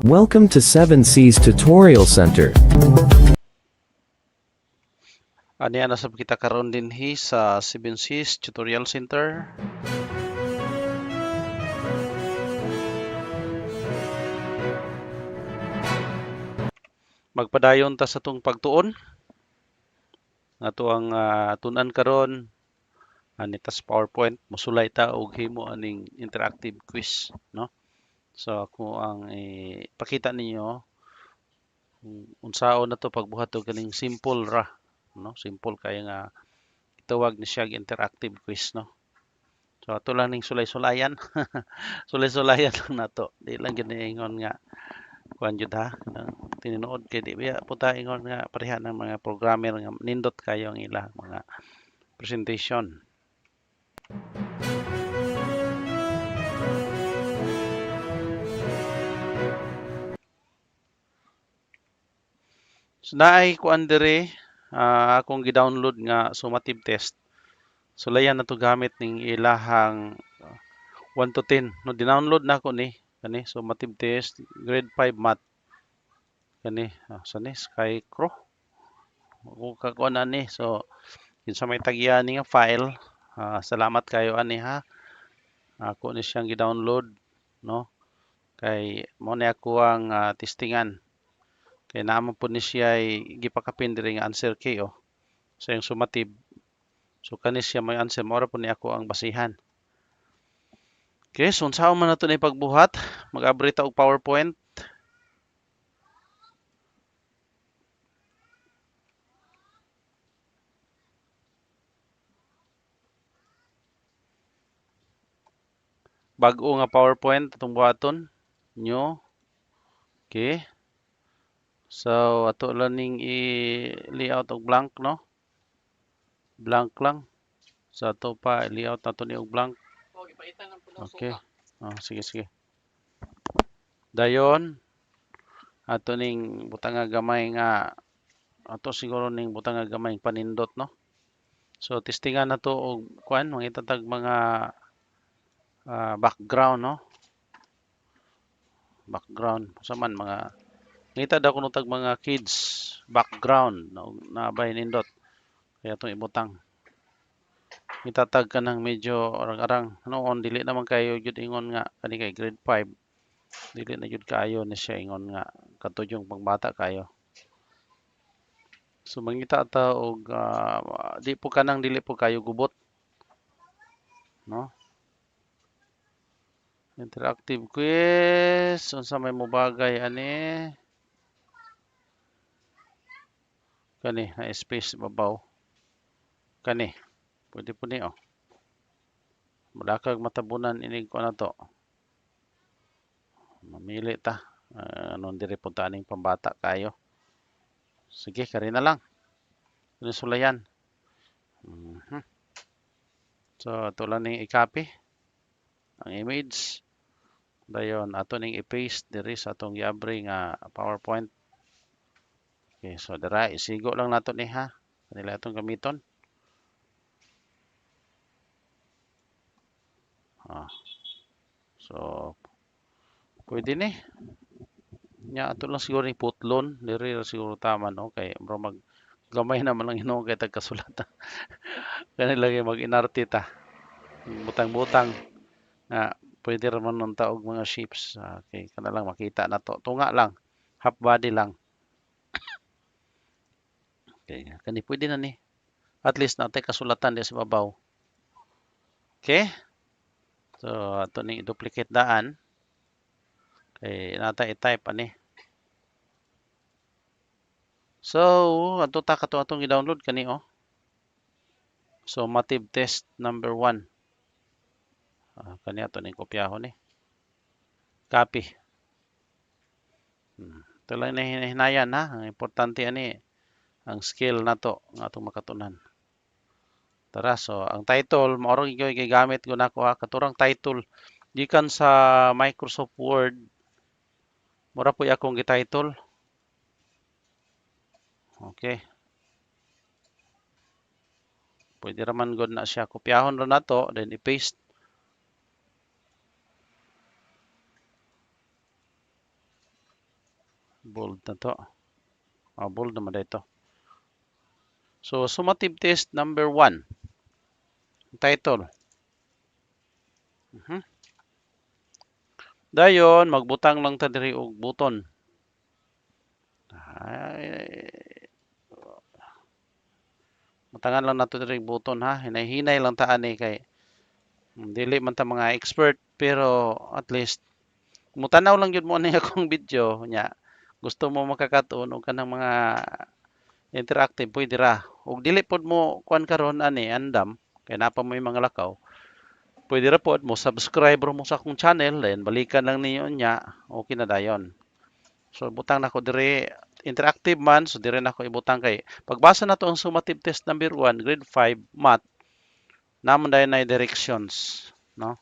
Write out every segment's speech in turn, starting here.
Welcome to 7C's Tutorial Center. Ani ana sab kita karon dinhi sa 7C's Tutorial Center. Magpadayon ta sa tong pagtuon. Nato ang tun-an karon ani tas PowerPoint mosulay ta og himo aning interactive quiz, no? So ako ang ipakita ninyo kung unsaon na to pagbuhat og kaning simple ra, no? Simple kay nga itawag ni siya interactive quiz, no? So ato lang ning sulay-sulayan. Sulay-sulayan lang nato. Di lang ginaingon nga kuan jud ha. Tinuod kay di biya puta ingon nga pareha ng mga programmer nga nindot kayo ang ilang mga presentation. So naay kuan dire akong gi-download nga summative test. Sulayan na to gamit ning ilahang 1 to 10. No, di-download na ako ni kani summative test grade 5 math. Kani sani Skycro. Ako kakuan ani. So kinsa may tagya ni nga file, salamat kayo ani ha. Ako ni siyang gi-download, no? Kay mo ni ako ang testingan. Kay naman po ni siya ay gipakapin diri nga answer key sa yung summative. So kani siya may answer mo ra po ni ako ang basihan. Okay, so unsaon man nato ni pagbuhat? Mag-abri ta og PowerPoint. Bag-o nga PowerPoint atong buhaton. New. Okay. So ato lang ning i-layout og blank, no? Blank lang. So ato pa layout nato ni og blank. Okay. Sige. Dayon ato ning butang nga gamay nga ato siguro ning butang nga gamay panindot, no? So testingan nato og kuan mangita tag mga background, no? Background sa man mga ngita daw kuno tag mga kids background na bay nindot kaya itong ibutang itatag ka ng medyo arang-arang noon dili naman kayo jud ingon nga kani kay grade 5 dili na jud kaayo na siya ingon nga katuyong pangbata kayo. So mangita ta og di po kanang dili po kayo gubot, no? Interactive quiz unsa may mobagay ani kani na space babaw kani pwede po ni Madakag matabunan inig ko na to. Mamili ta. Anong diri punta aning pambata kayo. Sige, kari na lang. Sulayan. So, ito lang ning i-copy. Ang image. Dayon, ato ning i-paste diri sa atong giabri nga PowerPoint. Okay, so dira, isigo lang nato ni ha. Kanila atong gamiton. So, pwede ni. Nya ato lang siguro ni putlon diri siguro tama, no? Kay bro mag gamay naman lang hinuon kay tagkasulat. Kanila kay mag-inarte ta. Butang-butang nga pwede raman nun ta og mga shapes. Okay, kana lang makita na to. Tunga lang. Half body lang. Okay, kani pwede na ni. At least natay kasulatan di sa babaw. Okay? So ato ning i-duplicate daan. Kay natay i-type ani. So, ato ta kato atong i-download kani So, Summative test number 1. Kani ato ning kopyahon ni. Copy. Ito lang na hinayan ha. Ang importante ani ang skill nato nga atong makatunan. Tara, so ang title maoro gyud gigamit ko nako ha katurang title gikan sa Microsoft Word. Mura po akong gi-title. Okay. Pwede raman gud na siya kopyahon ra nato then i-paste. Bold na to. Bold naman dito. So, summative test number 1. Title. Dayon, magbutang lang ta diri og buton. Ay, butangan lang nato diri og buton ha. Hinay-hinay lang ta ani kay dili man ta mga expert pero at least mutanaw lang yun mo ni akong video nya. Gusto mo makakatuon og kanang mga interactive pwede ra. Ug dili pod mo kuan karon ani andam kay napa mo yung mga lakaw. Pwede ra pod mo subscribe mo sa akong channel then balikan lang ninyo nya. Okay na dayon. So butang nako dire interactive man so dire nako ibutang kay pagbasa nato ang summative test number 1 grade 5 math namon dayon na directions no.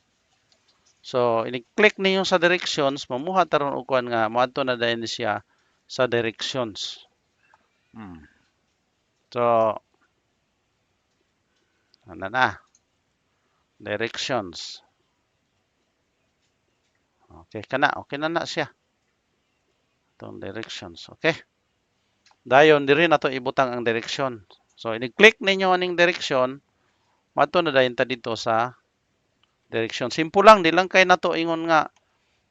So ini-click ninyo sa directions mamuha taron og kuan nga moadto na dayon siya sa directions. So ano na directions. Okay okay na siya. Itong directions, okay? Dayon diri na to ibutang ang direction. So ini-click ninyo aning direction, mato na dayon ta dito sa direction. Simple lang, di lang kay nato ingon nga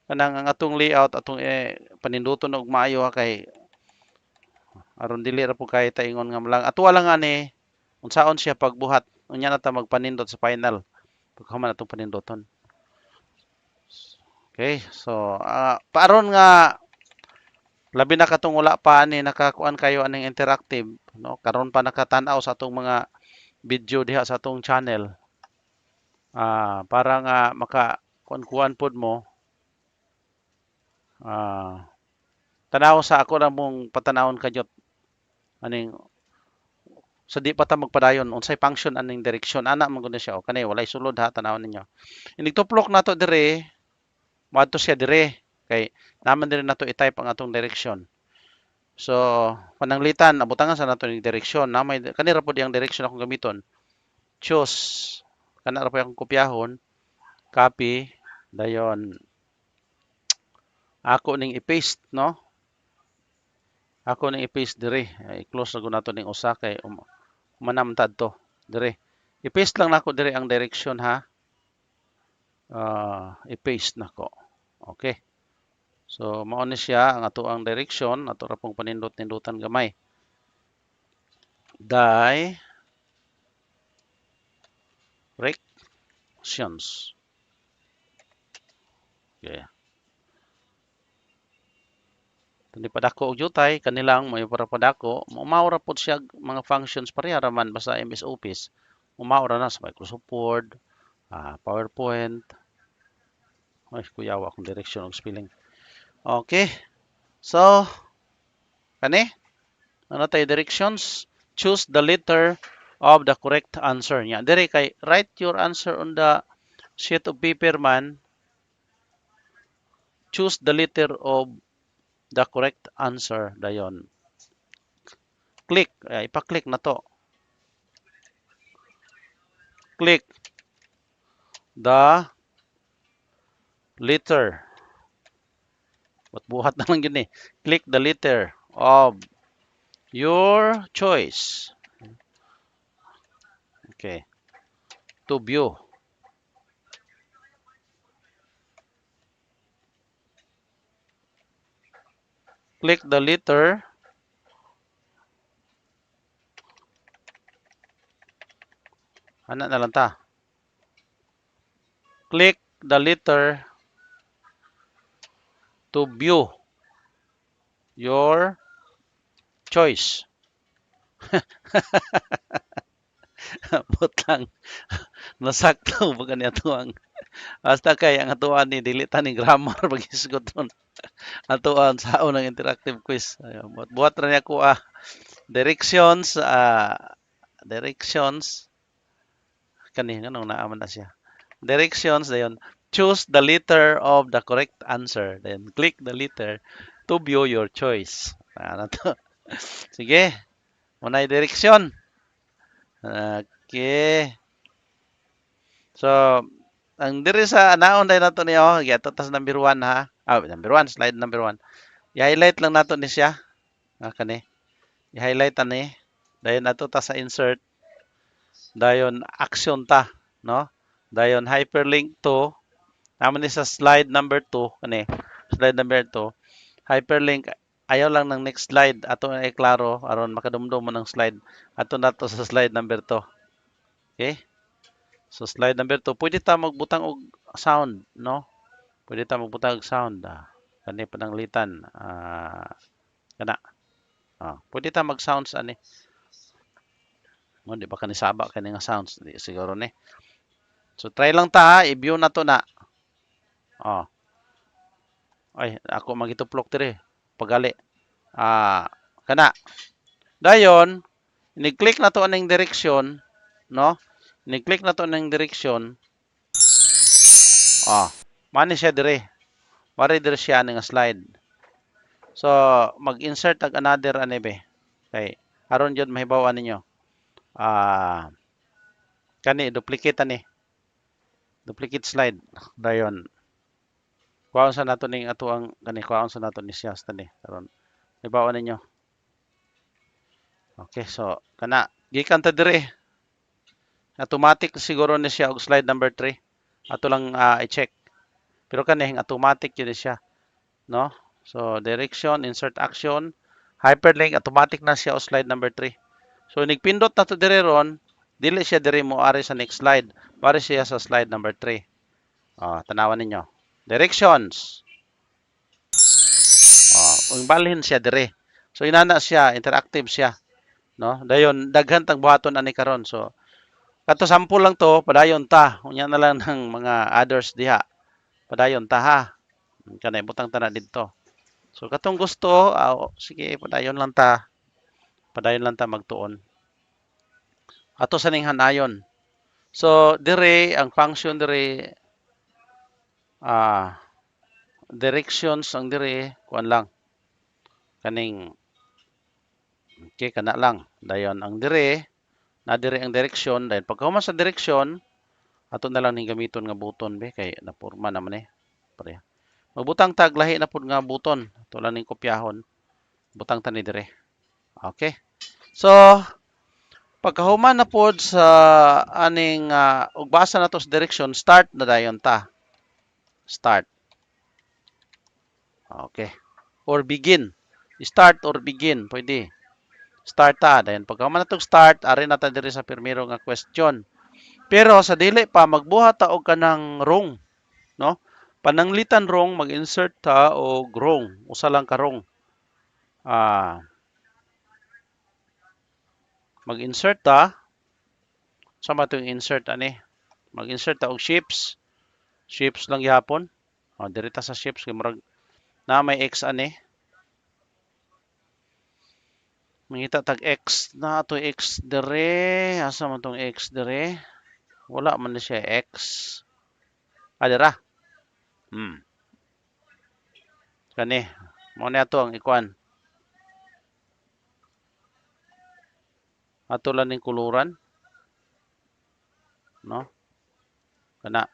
kanang ang atong layout atong paninduton og maayo kay aron dili ra po kay ta ingon nga lang ato lang ani unsaon siya pagbuhat. Unya na ta magpanindot sa final. Pagkahuman atong paninduton. Okay, so paaron nga labi na katong wala pa ani nakakuan kayo aning interactive no karon pa nakatan-aw sa atong mga video diha sa atong channel para nga maka kuan pod mo tanaw sa ako na mong patanawon kanyot aning sa di pa ta magpadayon unsay function aning direksyon ana man gud siya o kanay walay sulod ha tanawon ninyo inig tuplok nato dire moadto siya dire kay naman dire nato i-type ang atong direksyon. So, pananglitan, abutangan sa nato ni direksyon. Na may kanira po diyang direksyon akong gamiton. Choose. Kanara po akong kopyahon. Copy. Dayon. Ako ning i-paste, no? Ako ning i-paste dire. I-close na ko nato ning usa kay umanamtad to. Dire. I-paste lang nako dire ang direksyon ha. I-paste nako. Okay. So, mao ni siya ang ato ang direksyon, ato ra pong panindot-nindutan gamay. Directions. Okay. Tani padako og jutay kanilang may para padako, maura pod siya mga functions pareha raman basta MS Office. Maura na sa Microsoft Word, PowerPoint. Ay, kuyawa akong direksyon og spelling. Okay. So, kani ano tayo directions? Choose the letter of the correct answer. Nya, dire kay write your answer on the sheet of paper man. Choose the letter of the correct answer dayon. Click, ipa-click na to. Click the letter. Buhat na lang yun eh. Click the letter of your choice. Okay. To view. Click the letter. Ano na lang ta? Click the letter to view your choice. Butang. Nasakto ba kanya tuang. Basta kay ang atuan ni dili ta ni grammar pagisgot ron. Atuan sa unang interactive quiz. Buhat ra niya ko directions directions kani nganong naaman na siya. Directions dayon. Choose the letter of the correct answer. Then click the letter to view your choice. Ano to? Sige. Munay direksyon. Okay. So, ang diri sa naon dai nato niyo, giato tas number 1 ha. Number 1, slide number 1. I-highlight lang nato ni siya. Kani. I-highlight ani. Dayon ato ta sa insert. Dayon action ta, no? Dayon hyperlink to naman ni sa slide number 2 kani. Slide number 2. Hyperlink ayaw lang ng next slide ato na iklaro aron makadumdum mo ng slide. Ato na to sa slide number 2. Okay? So slide number 2, pwede ta magbutang og sound, no? Pwede ta magbutang og sound. Kani pananglitan. Kana. Pwede ta mag-sounds ani. Mo di ba kani saba kani nga sounds di siguro ni. So try lang ta, i-view na to na. Oh. Ay, ako magituplok dire. Pagali. Kana. Dayon, ni-click na to aning direksyon, no? Ni-click na to aning direksyon. Mani siya dire. Mari dire siya nga slide. So, mag-insert ag another ani be. Kay aron jud mahibaw-an ninyo. Kani duplicate ani. Duplicate slide. Dayon. Kuhaon sa nato ning ato ang kani kuhaon sa nato ni siya tani karon. Hibaw-an ninyo. Okay, so kana gikan ta dire. Automatic siguro ni siya og slide number 3. Ato lang i-check. Pero kanihing automatic yun siya, no? So direction, insert action, hyperlink automatic na siya og slide number 3. So nigpindot na to dire ron, dili siya dire mo ari sa next slide. Pare siya sa slide number 3. Tanawan ninyo. Directions. Balhin siya dire. So inana siya, interactive siya, no? Dayon daghan tang buhaton ani karon. So kato sample lang to, padayon ta. Unya na lang ng mga others diha. Padayon ta ha. Kanay butang ta na didto. So katong gusto, sige padayon lang ta. Padayon lang ta magtuon. Ato sa ning hanayon. So dire ang function dire directions ang dire kuan lang. Kaning okay kana lang. Dayon ang dire na dire ang direksyon, dayon pagkahuman sa direksyon ato na lang ning gamiton nga buton be kay napurma naman pareha. Magbutang tag lahi na pud nga buton. Ato lang ning kopyahon. Butang ta ni dire. Okay. So pagkahuman na pod sa aning ug basa na to sa direksyon, start na dayon ta. Start. Okay. Or begin. Start or begin, pwede. Start ta. Dayon pagkahuman na to start, ari na ta dire sa pirmiro nga question. Pero sa dili pa magbuhat ta og kanang rung, no? Pananglitan rung mag-insert ta og rung, usa lang ka rung. Mag-insert ta. Sama itong insert ani. Mag-insert ta og shapes. Shapes lang gihapon. Diri ta sa shapes kay murag na may x ani. Mangita tag x na to x dire. Asa man tong x dire? Wala man na siya x. Dira. Kani. Mo na ato ang ikuan. Ato lang ning kuluran. No? Kana.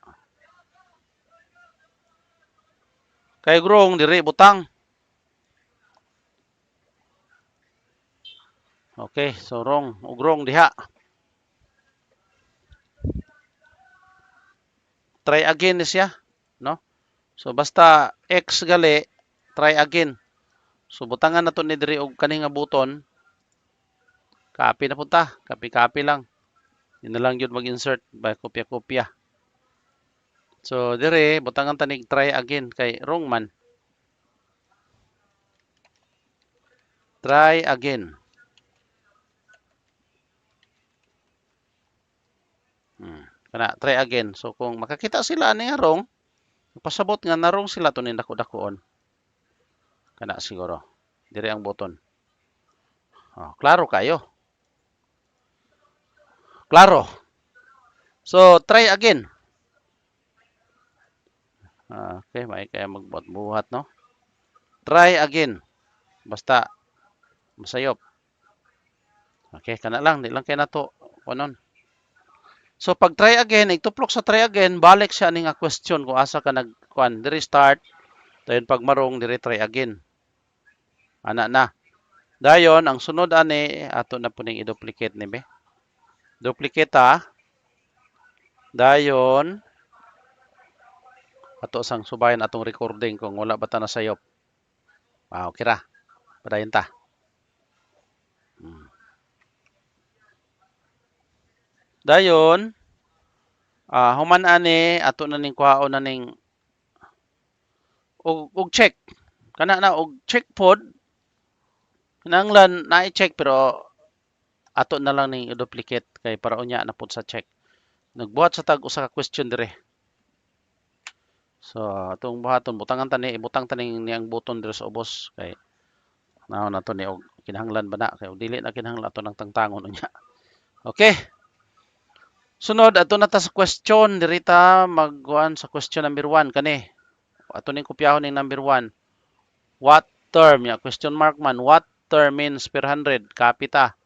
Kay grong diri butang. Okay, so wrong. Ugrong diha. Try again ni siya, no? So basta x gali, try again. So butangan na to ni diri og kani nga buton. Copy na punta, copy lang. Yun na lang yun mag-insert by kopya-kopya. So dire butangan ta nig try again kay wrong man. Try again. Kana try again. So kung makakita sila ani nga wrong, pasabot nga narong sila to ni dako-dakoon. Kana siguro. Dire ang buton. Klaro kayo. Klaro. So try again. Okay, may kaya magbuhat no. Try again. Basta masayop. Okay, kana lang, di lang kay nato kunon. So pag try again, ituplok sa try again, balik siya ni nga question kung asa ka nagkuan, diri start. Dayon pag marong diri try again. Ana na. Dayon ang sunod ani ato na puning i-duplicate ni be. Duplicate ta. Dayon ato sang subayan atong recording kung wala ba ta nasayop. Okay ra. Padayon ta. Dayon human ani ato na ning kuhaon na ning og check. Kana na og check pod. Kinahanglan na i-check pero ato na lang ning i-duplicate kay para unya na pud sa check. Nagbuhat sa tag usa ka question dire. So atong buhaton butangan tani ibutang tani niyang button dire sa ubos kay naon na to ni og kinahanglan ba na kay og dili na kinahanglan ato nang tangtangon unya. Okay. Sunod ato na ta sa question diri ta magkuan sa question number 1 kani. Ato ning kopyahon ning number 1. What term ya question mark man what term means per 100 copy ta.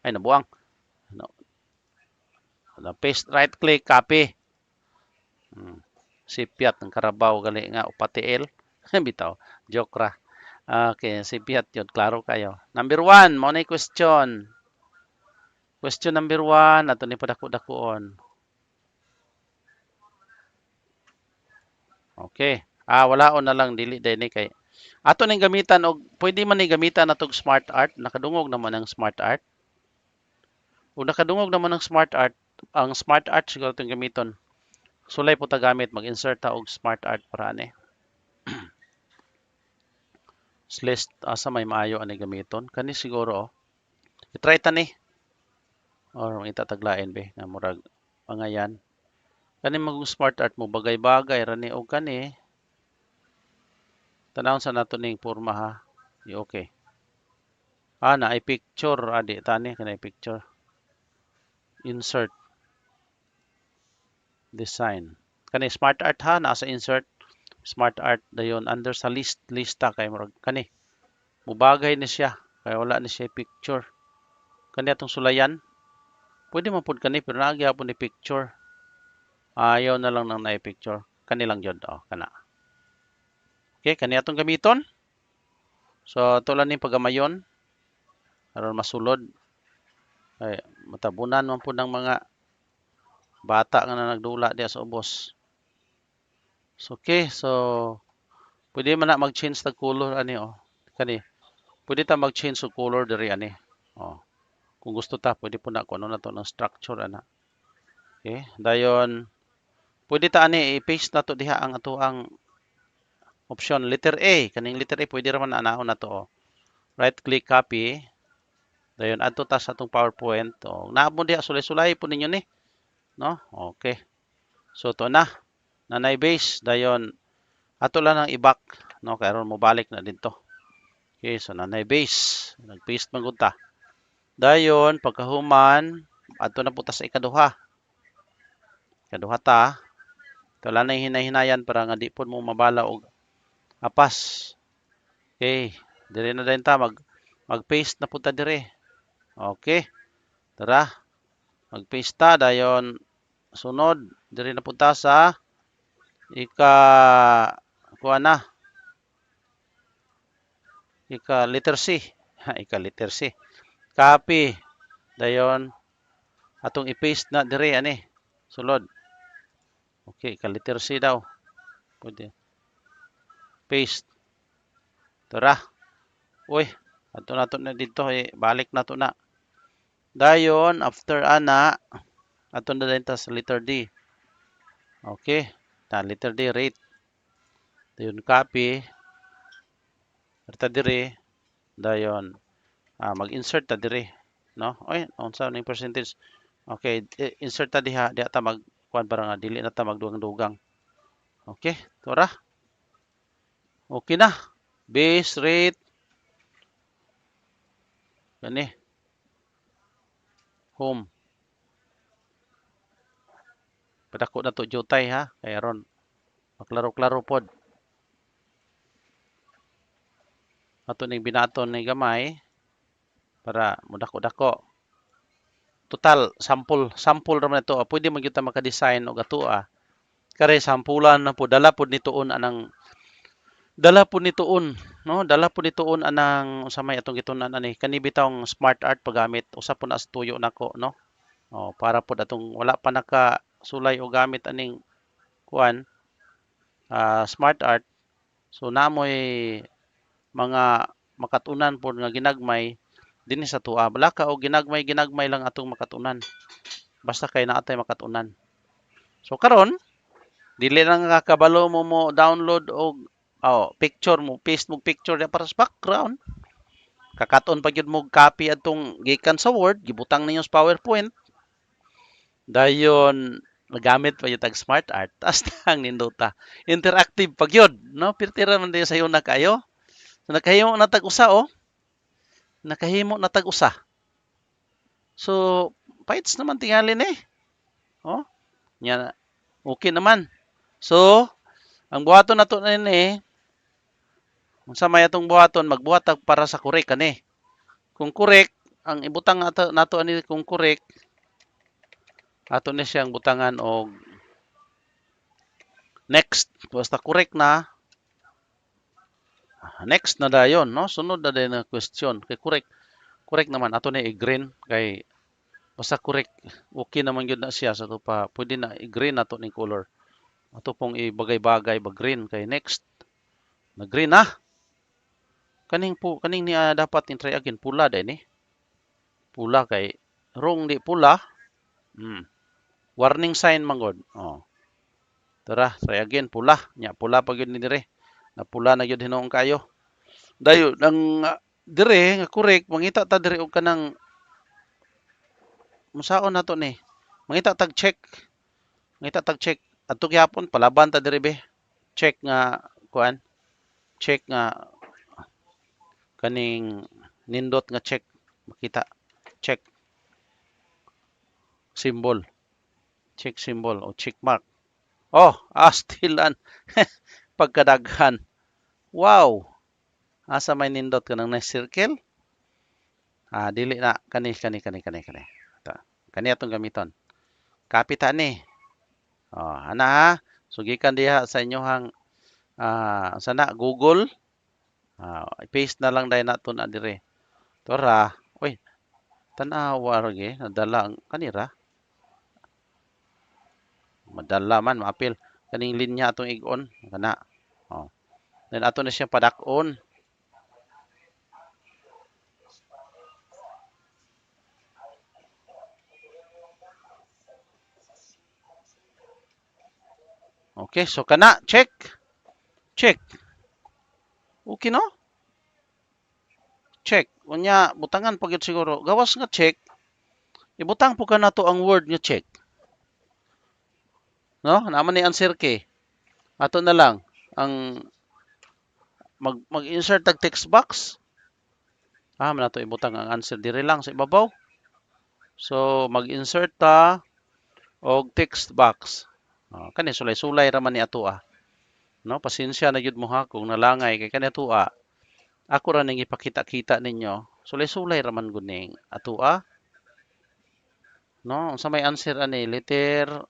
Ay nabuang. No. Paste right click copy. Sipiat ng Karabaw gali nga upatiil. Bitaw, joke ra. Okay, sipiat yun, klaro kayo. Number 1, mo na question. Question number 1, ato ni padako-dakoon. Okay. Walaon na lang dili day ni kay. Ato ning gamitan og pwede man ni gamitan natog smart art, nakadungog naman ang smart art. Ug nakadungog naman ang smart art, ang smart art siguro tong gamiton. Sulay po ta gamit mag-insert ta og smart art para ani. List asa may maayo ani gamiton kani siguro i-try ta ni or itataglain be nga murag pangayan kani mag smart art mo bagay-bagay ra ni og kani tanawon sa nato ning porma ha okay na ay picture adi tani kanay picture insert design kani smart art ha nasa insert smart art dayon under sa lista kay murag kani mubagay ni siya kay wala ni siya picture kani atong sulayan pwede man pud kani pero naa gyapon ni picture ayaw na lang nang na-picture kani lang jud kana okay kani atong gamiton so tulan ni pagamayon aron masulod ay matabunan man pud ng mga bata nga na nagdula diya sa ubos so, okay so pwede man na mag-change tag color ani kani pwede ta mag-change og color diri ani kung gusto ta pwede po na kuno na to ng structure ana okay dayon pwede ta ani i-paste na to diha ang ato ang option letter A kaning letter A pwede ra man anaon na to right click copy dayon adto ta sa atong PowerPoint naamo diha sulay-sulay po ninyo ni no okay so to na nanay base dayon ato lang ang i-back no kay aron mo balik na dito okay so nanay base nag-paste man gud ta dayon pagkahuman adto na po ta sa ikaduha ta wala na hinay-hinayan para nga di po mo mabala og apas okay dire na din ta mag-paste na po ta dire okay tara mag-paste ta dayon sunod dire na po ta sa kuha na letter C letter C copy dayon atong i-paste na dire ani sulod okay letter C daw pwede paste tara uy ato na dito balik na to na dayon after ana ato na din ta sa letter D okay letter D rate dayon copy ta dire dayon mag-insert ta dire no oy unsa ning percentage okay insert ta diha ta kuan para nga dili na ta magdugang-dugang okay tora okay na base rate kani home padako na to jutay ha kay aron maklaro-klaro pod ato ning binaton ni gamay para mudako-dako total sample ra man ito pwede man gyud ta maka-design og ato kare sampulan na po dala pod ni tuon anang Dala po nitoon, no? Dala po nitoon anang sa may atong gitunan ani kani bitawng smart art paggamit usa po na sa tuyo nako, no? Oh, para po atong wala pa naka sulay o gamit aning kuan smart art. So namoy mga makatunan po nga ginagmay dinhi sa tua. Bala ka og ginagmay lang atong makatunan. Basta kay naatay makatunan. So karon dili lang nga kabalo mo download og picture mo, paste mo picture niya para sa background. Kakaton pa gyud mo copy atong gikan sa Word, gibutang ninyo sa PowerPoint. Dayon nagamit pa yung tag smart art. Taas ang nindota. Interactive pa gyud, no? Pirtira man din sayo na kayo. So nakahimo na tag usa oh. Nakahimo na tag usa. So fights naman tingali ni. Oh, nya okay naman. So ang buhaton nato na ni unsa may atong buhaton magbuhat para sa correct kani. Kung correct ang ibutang nato ani kung correct ato ni siyang butangan og next. Basta correct na next na dayon, no? Sunod na dayon na question. Kay correct. Correct naman. Ato na i-green. Kay basta correct. Okay naman yun na siya. Sa pa, pwede na i-green nato ni color. Ato pong ibagay-bagay ba green. Kay next. Na green na. Kaning ni dapat in-try again. Pula din eh. Pula kay wrong di pula. Warning sign manggod. Oh. Tara, try again. Pula. Nya, pula pa yun ni dire. Na pula na yun hinoong kayo. Dayo, nang dire, nga correct, mangita ta dire og kanang musaon nato ni. Mangita tag check. Mangita tag check. Adto gyapon palaban ta dire be. Check nga kuan. Check nga kaning nindot nga check. Makita. Check symbol. Check symbol o check mark. Oh, stilan. Pagkadaghan. Wow. Asa may nindot ka ng circle? Dili na kani. Kani atong gamiton. Copy ta ni. Ana ha. Sugikan diha sa inyohang sana Google. I-paste na lang dahil nato na dire. Tora. Uy. Tanawa lagi. Nadala ang kanira. Madala man. Maapil. Kaning linya atong igon. Kana. Then ato na siya padakon. Okay. So kana. Check. Check. Okay no? Check. Unya, butangan pagit siguro. Gawas nga check. Ibutang po ka na to ang word nga check. No? Naman ni answer kay. Ato na lang. Ang mag-insert tag text box. Man ato ibutang ang answer dire lang sa ibabaw. So, mag-insert ta og text box. Kani sulay-sulay ra man ni ato No, pasensya na gyud mo ha kung nalangay kay kani ato Ako ra ning ipakita-kita ninyo. Sulay-sulay ra man gud ning ato No, unsa may answer ani letter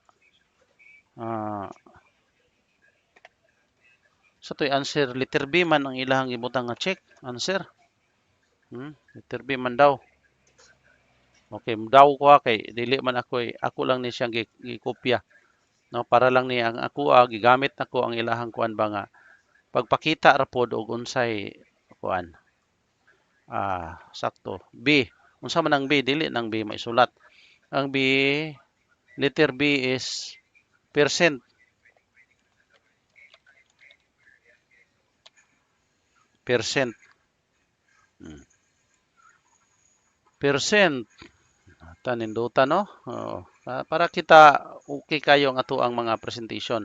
sa to'y answer letter B man ang ilahang ibutang nga check answer. Letter B man daw. Okay, daw ko kay dili man ako lang ni siyang gikopya. No, para lang ni ang ako gigamit nako ang ilahang kuan ba nga pagpakita ra pod og unsay kuan. Sakto. B. Unsa man ang B? Dili nang B maisulat. Ang B, letter B is percent. Percent. Percent. Taninduta no? Para kita okay kayo ang ato ang mga presentation.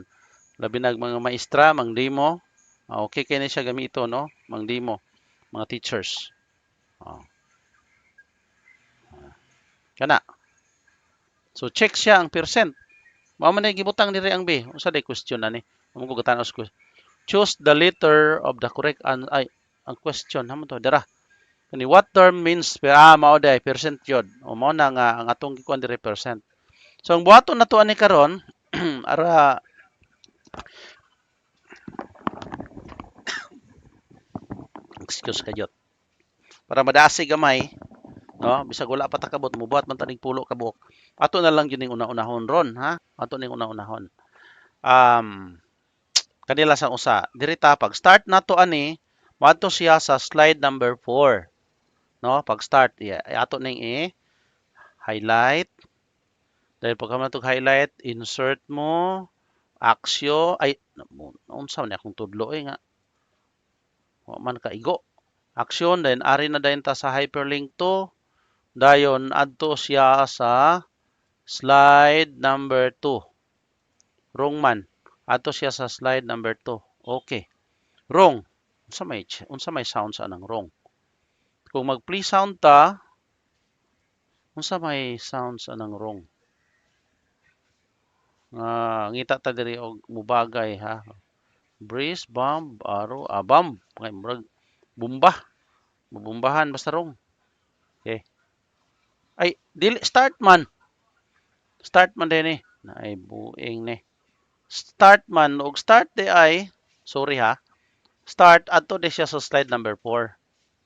Labi nag mga maestra, mang demo. Okay kay na siya gamito no? Mang demo. Mga teachers. Kana. So check siya ang percent. Mao man gibutang diri ang B. Unsa day question ani? Amo ko gatanos ko. Choose the letter of the correct ang question hamo to dira. Kani what term means mao day percent yod. O mao na nga ang atong gikuan diri percent. So ang buhaton nato ani karon ara Excuse kayot. Para madasi gamay, no? Bisag wala pa ta kabot, mubuhat man taning pulo ka buok. Ato na lang yun yung una-unahon ron, ha? Ato ning una-unahon. Kanila sang usa. Diri ta pag start nato ani, moadto siya sa slide number 4. No? Pag start, ato ning highlight. Dahil pag matog highlight, insert mo, aksyo, ay, unsa man akong tudlo nga. Wa man ka igo. Action, then ari na dayon ta sa hyperlink to. Dayon adto siya sa slide number 2. Wrong man. Adto siya sa slide number 2. Okay. Wrong. Unsa may sound sa anang wrong? Kung mag-play sound ta, unsa may sound sa anang wrong? Ngita ta diri og mubagay ha. Breeze, bomb, arrow, bomb. Kay murag bomba. Mabumbahan basta wrong. Okay. Ay, dili start man. Start man din Ay buing ni. Start man og start di ay sorry ha. Start adto di siya sa slide number 4.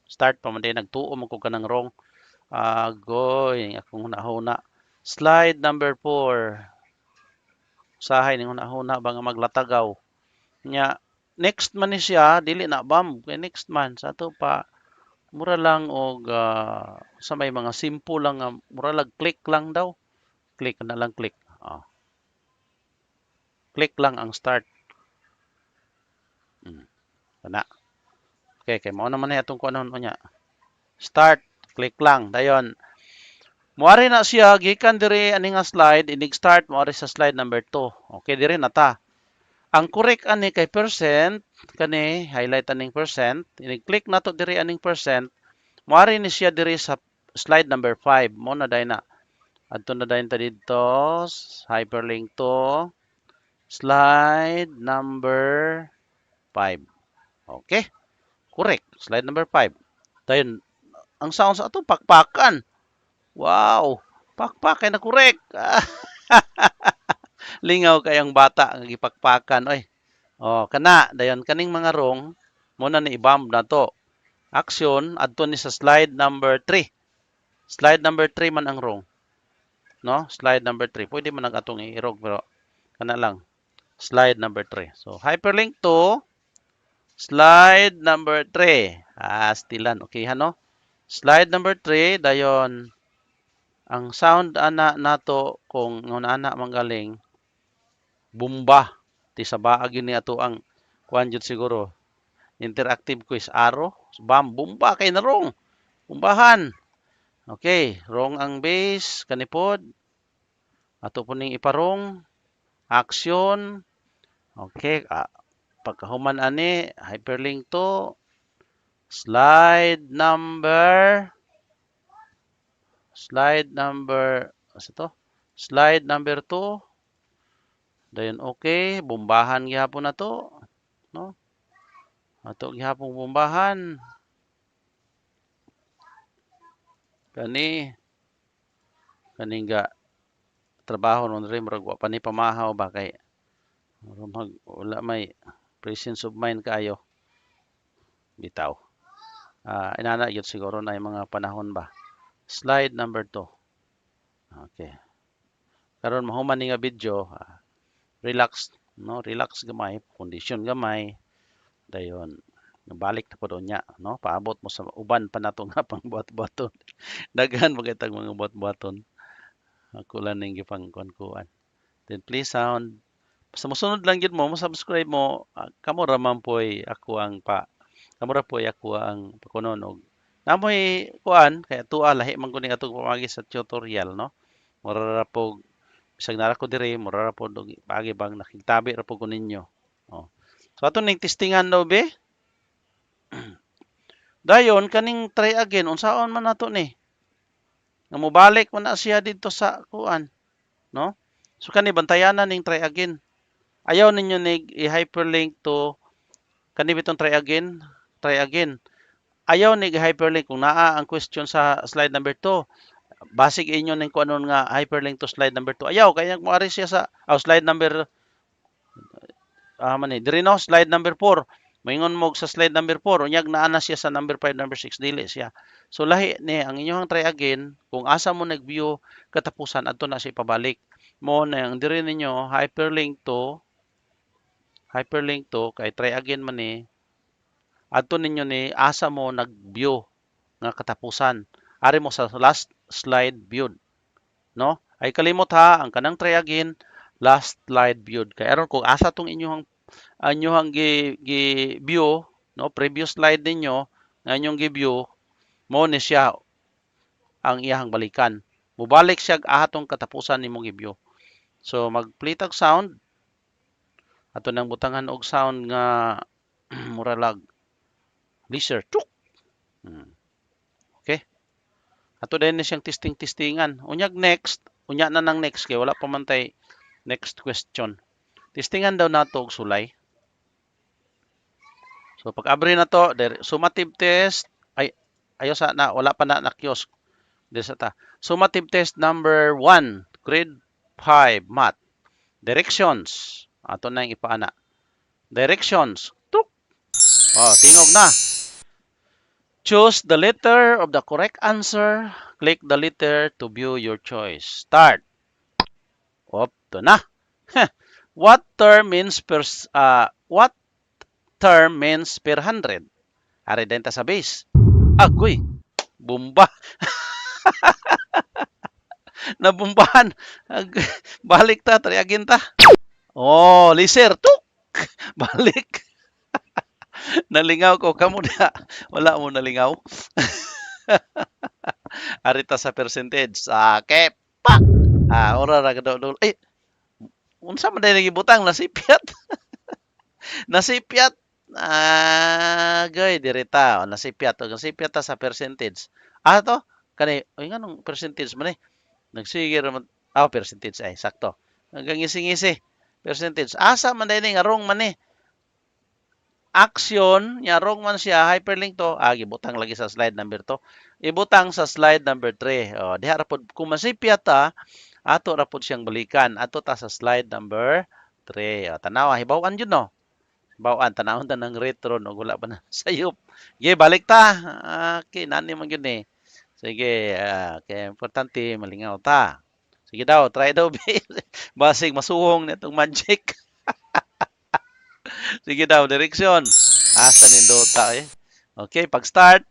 Start pa man din nagtuo man ko kanang wrong. Agoy akong hunahuna. Slide number 4. Usahay ning hunahuna ba nga maglatagaw. Nya next man ni siya dili na bam kay next man sa ato pa mura lang og sa may mga simple lang nga mura lang click lang daw. Click na lang click. Click lang ang start. Kana. Okay, kay mao naman atong kuanon unya. Start, click lang. Dayon. Moari na siya gikan diri ani nga slide, inig start moari sa slide number 2. Okay diri na ta. Ang correct ani kay percent kani highlight aning percent, inig click nato diri aning percent. Moari ni siya diri sa slide number 5. Mo na day na. Adto na dayon ta didto, hyperlink to slide number 5. Okay? Correct. Slide number 5. Dayon, ang sound sa ato pakpakan. Wow! Pakpakan na correct. Lingaw kayang bata nga gipakpakan oy. Kana dayon kaning mga wrong mo na ni ibam na to. Action adto ni sa slide number 3. Slide number 3 man ang wrong. No? Slide number 3. Pwede man ang atong i-irog pero kana lang. Slide number 3. So hyperlink to slide number 3. Stilan. Okay, no? Slide number 3, dayon, ang sound ana nato kung ana manggaling, bomba. Ti sa baag yun ni ato ang kuan jud siguro. Interactive quiz, arrow, bam, bomba kay na wrong. Bombahan. Okay, wrong ang base, kanipod. Ato po ning iparong. Action. Okay, pagkahuman ani, hyperlink to slide number asa to? Slide number 2. Dayon okay, bombahan gihapon na to, no? Ato gihapon bombahan. Kaning trabaho nun rin murag wa pa ni pamahaw ba kay wala may presence of mind kaayo. Bitaw. Inana yun siguro na yung mga panahon ba. Slide number 2. Okay. Karon mahuman ni nga video, relax, no? Relax gamay, condition gamay. Dayon, nabalik na po doon niya, no? Paabot mo sa uban pa nato nga pang buhat-buhaton. Daghan magitag mga buhat-buhaton. Ako lang ning gipang kuan. Then please sound. Basta mosunod lang yun mo, subscribe mo. Kamura man po'y ako ang pakunonog. Namoy kuan kaya tuwa lahi man kuning atong pamagi sa tutorial, no? Mura ra po bisag nara ko diri, mura ra po pagi bang nakitabi ra po ko ninyo. So ato ning testingan daw be. Dayon kaning try again unsaon man nato ni? Nga mobalik man na siya dito sa kuan, no? So kani bantayanan ning try again. Ayaw ninyo nig i-hyperlink to kani bitong try again. Ayaw ni hyperlink kung naa ang question sa slide number 2. Basig inyo ning kuanon nga hyperlink to slide number 2. Ayaw kaya moari siya sa slide number diri no slide number 4. Maingon mo sa slide number 4, unyag naa na siya sa number 5, number 6, dili siya. So lahi ni ang inyong try again, kung asa mo nag-view katapusan adto na siya pabalik. Mo na ang diri ninyo hyperlink to kay try again man ni adto ninyo ni asa mo nag-view nga katapusan. Ari mo sa last slide viewed, no? Ay kalimot ha, ang kanang try again last slide viewed. Kay aron kung asa tong inyong gi-view, no, previous slide ninyo nga inyong gi-view, mo ni siya ang iyahang balikan. Mubalik siya atong katapusan nimong gi-view. So mag-play tag sound. Ato nang butangan og sound nga mura lag leisure. Tuk. Okay. Ato din ni siyang testingan. Unyag next, unya na nang next kay wala pa man tay next question. Testingan daw nato og sulay. So pag abri na to, summative test ay ayo sa na wala pa na kiosk. Desa ta. Summative test number 1, grade 5 math. Directions. Ato na yung ipaana. Directions. Tuk. Oh, tingog na. Choose the letter of the correct answer. Click the letter to view your choice. Start. Op, to na. What term means per 100? Ari din ta sa base. Agoy. Bumba. Nabumbahan. Balik ta, triagin ta. Oh, liser. Tuk. Balik. Nalingaw ko kamo na. Wala mo nalingaw. Arita sa percentage. Sakep. Pak. Ora ra gadol. Unsa man day nagibutang nasipyat. Nasipyat. Goy dirita. Nasipyat ta sa percentage. To kani oy nganong percentage man Nagsige ra man percentage ay sakto. Hanggang ngisi-ngisi. Percentage. Asa man day nga wrong man Action, nya wrong man siya, hyperlink to. Gibutang lagi sa slide number 2. Ibutang sa slide number 3. Diha ra pod kung masipya ta, ato ra pod siyang balikan. Ato ta sa slide number 3. Tanawa, hibaw-an yun, no? Hibaw-an, tanawon ta ng retro, no? Wala pa na sayop. Sige, balik ta. Okay, nani man yun Sige, kaya importante, malingaw ta. Sige daw, try daw, basig masuhong nitong magic. Sige daw, direction. Asa nindota Okay, pag-start.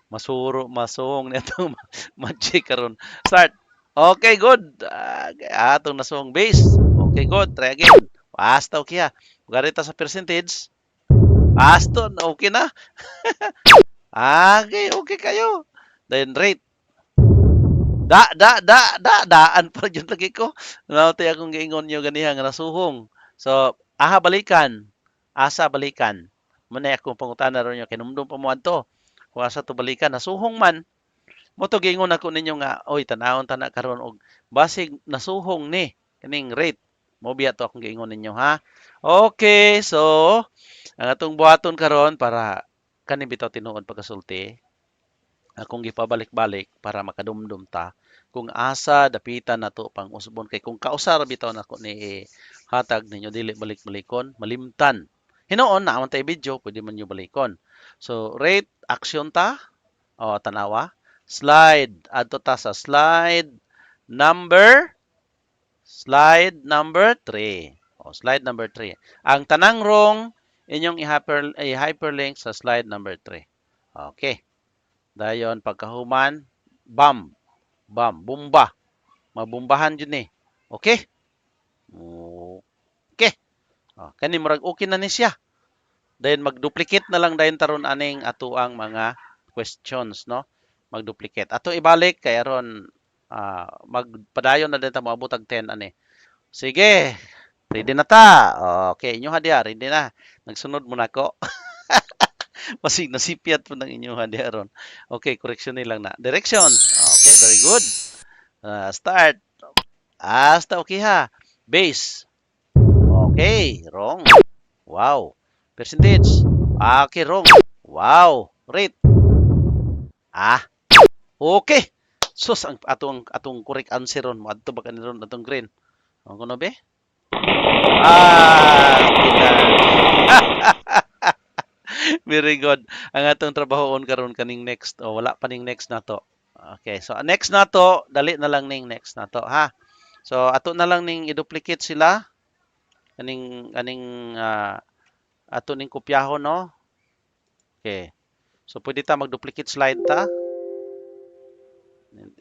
Masuhong nitong magic karon. Start. Okay, good. Atong nasuhong base. Okay, good. Try again. Basta okay ha. Garita sa percentage. Basta, okay na. Okay kayo. Then rate. Daan pa yun lagi ko. Nauti akong giingon nyo ganiha nga nasuhong. So, balikan. Asa balikan. Muna akong pangutana ron nyo. Kinumdum pa mo adto. Kung asa to balikan. Nasuhong man. Mo to giingon ako ninyo nga, oy, tanawon ta na karon og basig nasuhong ni. Kaning rate. Mo biya to akong giingon ninyo, ha? Okay, so, ang atong buhaton karon para kani bitaw tinuod pagkasulti. Akong gipabalik-balik para makadumdum ta kung asa dapitan nato pang usbon kay kung kausar bitaw nako ni hatag ninyo dili balik-balikon malimtan hinuon na amon tay video pwede man nyo balikon so rate action ta tanawa slide adto ta sa slide number 3 slide number 3 ang tanang wrong inyong i-hyperlink sa slide number 3 okay dayon pagkahuman bumba. Mabumbahan yun Okay? Okay. Kani murag okay na ni siya. Dayon mag-duplicate na lang dayon taron aning ato ang mga questions, no? Mag-duplicate. Ato ibalik kay aron magpadayon na din ta moabot og 10 ani. Sige. Ready na ta. Okay, inyo hadiya, ready na. Nagsunod mo na ko. Masig nasipyat po ng inyong hadiaron. Okay, correction nilang na. Direction. Okay, very good. Start. Hasta okay ha. Base. Okay, wrong. Wow. Percentage. Okay, wrong. Wow. Rate. Okay. Sus ang atong correct answer ron mo adto ba kaniron atong green. Kuno be? Kinani. Very good. Ang atong trabahoon karon kaning next. O, wala pa ning next na to. Okay, so next na to, dali na lang ning next na to, ha? So, ato na lang ning i-duplicate sila. Kaning ato ning kopyahon, no? Okay. So, pwede ta mag-duplicate slide ta.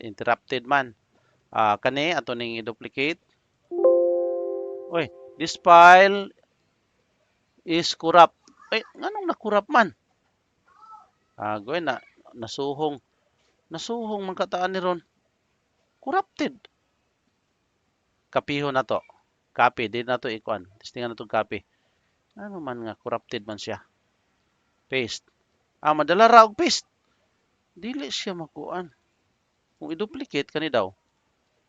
Interrupted man. Kani, ato ning i-duplicate. Uy, this file is corrupt. Ay, anong na-corrupt man? Goy na, nasuhong. Nasuhong man kataan ni ron. Corrupted. Kapihon na to. Copy, di na to ikuan. Testingan na to copy. Ano man nga, corrupted man siya. Paste. Madala ra og paste. Dili siya makuan. Kung i-duplicate kani daw.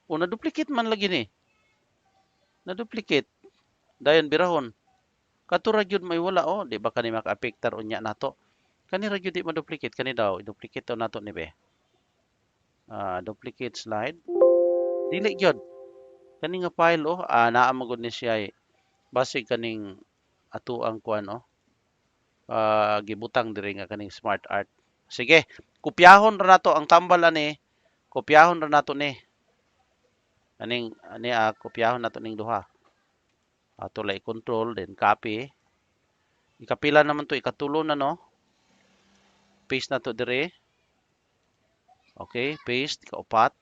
O na-duplicate man lagi ni. Na-duplicate. Dayon birahon. Kato ra gyud may wala di ba kani maka-apektar unya nato. Kani ra gyud di ma-duplicate kani daw. I-duplicate to nato ni be. Duplicate slide. Dili gyud. Kani nga file naa magud ni siya base kaning ato ang kuan gibutang diri nga kaning smart art. Sige, kopyahon ra nato ang tambal ani. Kopyahon ra nato ni. Ani kopyahon nato ning duha. Ato lay control then copy. Ikapila naman to ikatulo na no. Paste na to dire. Okay, paste ikaupat.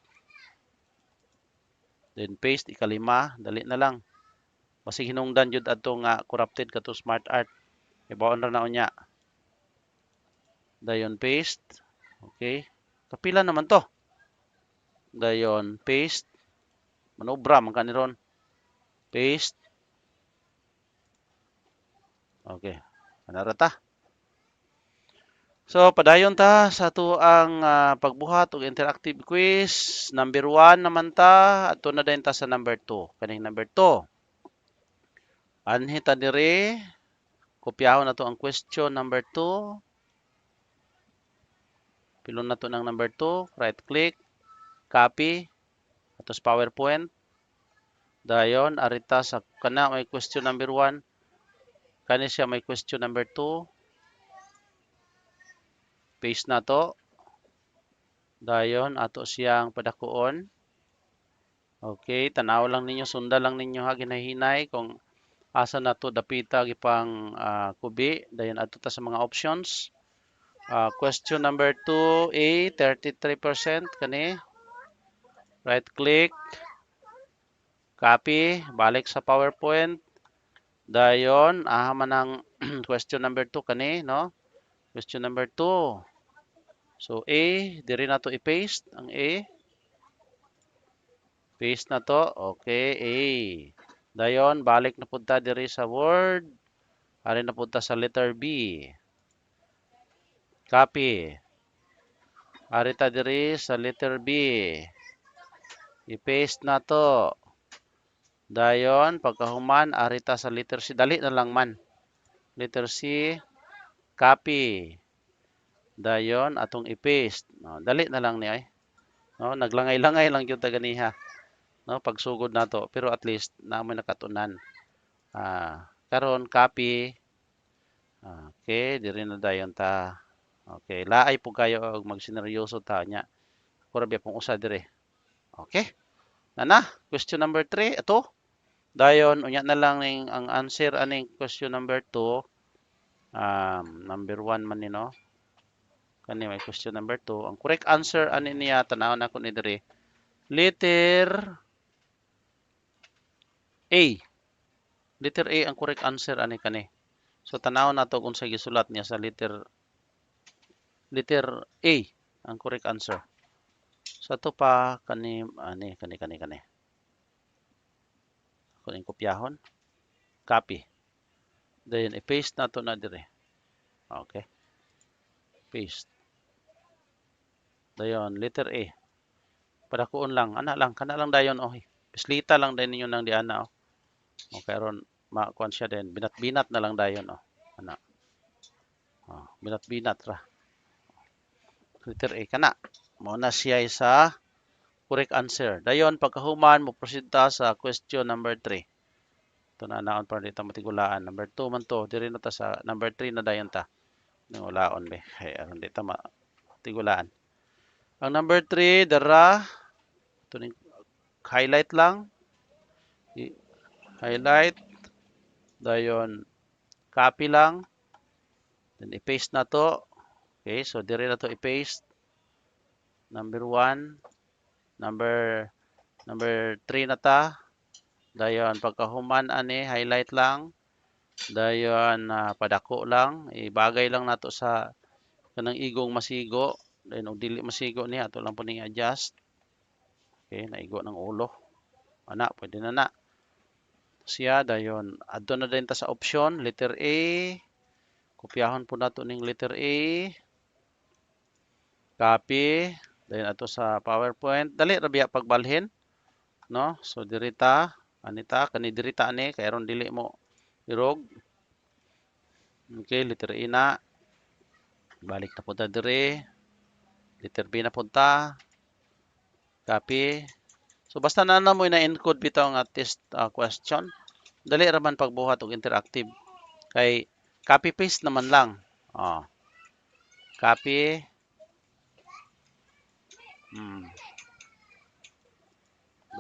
Then paste ikalima, dali na lang. Basi hinungdan jud adto nga corrupted kato smart art. Ibaon ra na unya. Dayon paste. Okay. Kapila naman to. Dayon paste. Manobra man kaniron. Paste. Okay. Anara ta. So padayon ta sa ato ang pagbuhat og interactive quiz. Number 1 naman ta. Ato na din ta sa number 2. Kaning number 2. Anhi ta dire. Kopyahon nato ang question number 2. Pilon nato ng number 2. Right click. Copy. Atos PowerPoint. Dayon arita sa kana may question number 1. Kani siya may question number 2. Paste na to. Dayon ato siyang padakuon. Okay, tanaw lang ninyo, sunda lang ninyo ha ginahinay kung asa na to dapita gipang kubi. Dayon ato ta sa mga options. Question number 2A, 33% kani. Right click. Copy, balik sa PowerPoint. Dayon man ang question number 2 kani, no? Question number 2. So A, diri na to i-paste ang A. Paste na to. Okay, A. Dayon, balik na punta diri sa Word. Ari na punta sa letter B. Copy. Ari ta diri sa letter B. I-paste na to. Dayon, pagkahuman, ari ta sa letter C. Dali na lang man. Letter C. Copy. Dayon, atong i-paste. No, dali na lang ni ay. No, naglangay-langay lang yung taganiha. No, pagsugod na to. Pero at least, naman nakatunan. Karon copy. Okay, diri na dayon ta. Okay, laay po kayo og magsineryoso ta nya. Kurabi pong usa dire. Okay? Nana, question number 3 ito. Dayon unya na lang ning ang answer aning question number 2. Number 1 man ni no. Kani may question number 2. Ang correct answer ani niya tanawon ako ni dire. Letter A. Letter A ang correct answer ani kani. So tanawon nato kung sa gisulat niya sa letter A ang correct answer. Sa to pa kani kani. Kuning kopyahon. Copy. Dayon i-paste nato na dire. Okay. Paste. Dayon letter A. Padakuon lang ana lang kana lang dayon Pislita lang din ninyo nang diana Okay ron makuan siya din binat-binat na lang dayon ana. Binat-binat ra. Letter A kana. Mao na siya sa correct answer. Dayon pagkahuman mo proceed ta sa question number 3. Ito na naon para dito matigulaan. Number 2 man to. Diri na ta sa number 3 na dayon ta. Nangulaon be. Kay aron dito matigulaan. Ang number 3 dara ito ning highlight lang. Highlight dayon copy lang. Then i-paste na to. Okay, so diri na to i-paste. Number 1, number 3 na ta. Dayon pagkahuman ani highlight lang. Dayon padako lang, ibagay lang nato sa kanang igong masigo. Dayon og dili masigo ni ato lang po ning adjust. Okay, naigo ng ulo. Ana, pwede na. Siya dayon adto na din ta sa option, letter A. Kopyahon po nato ning letter A. Copy. Dayon ato sa PowerPoint. Dali ra biya pagbalhin, no? So dirita, anita kani dirita ani kay aron dili mo irog. Okay, letter A na. Balik na punta dire. Letter B na punta. Copy. So basta na mo na-encode bitaw nga test question. Dali ra man pagbuhat og interactive. Kay copy paste naman lang. Oh. Copy.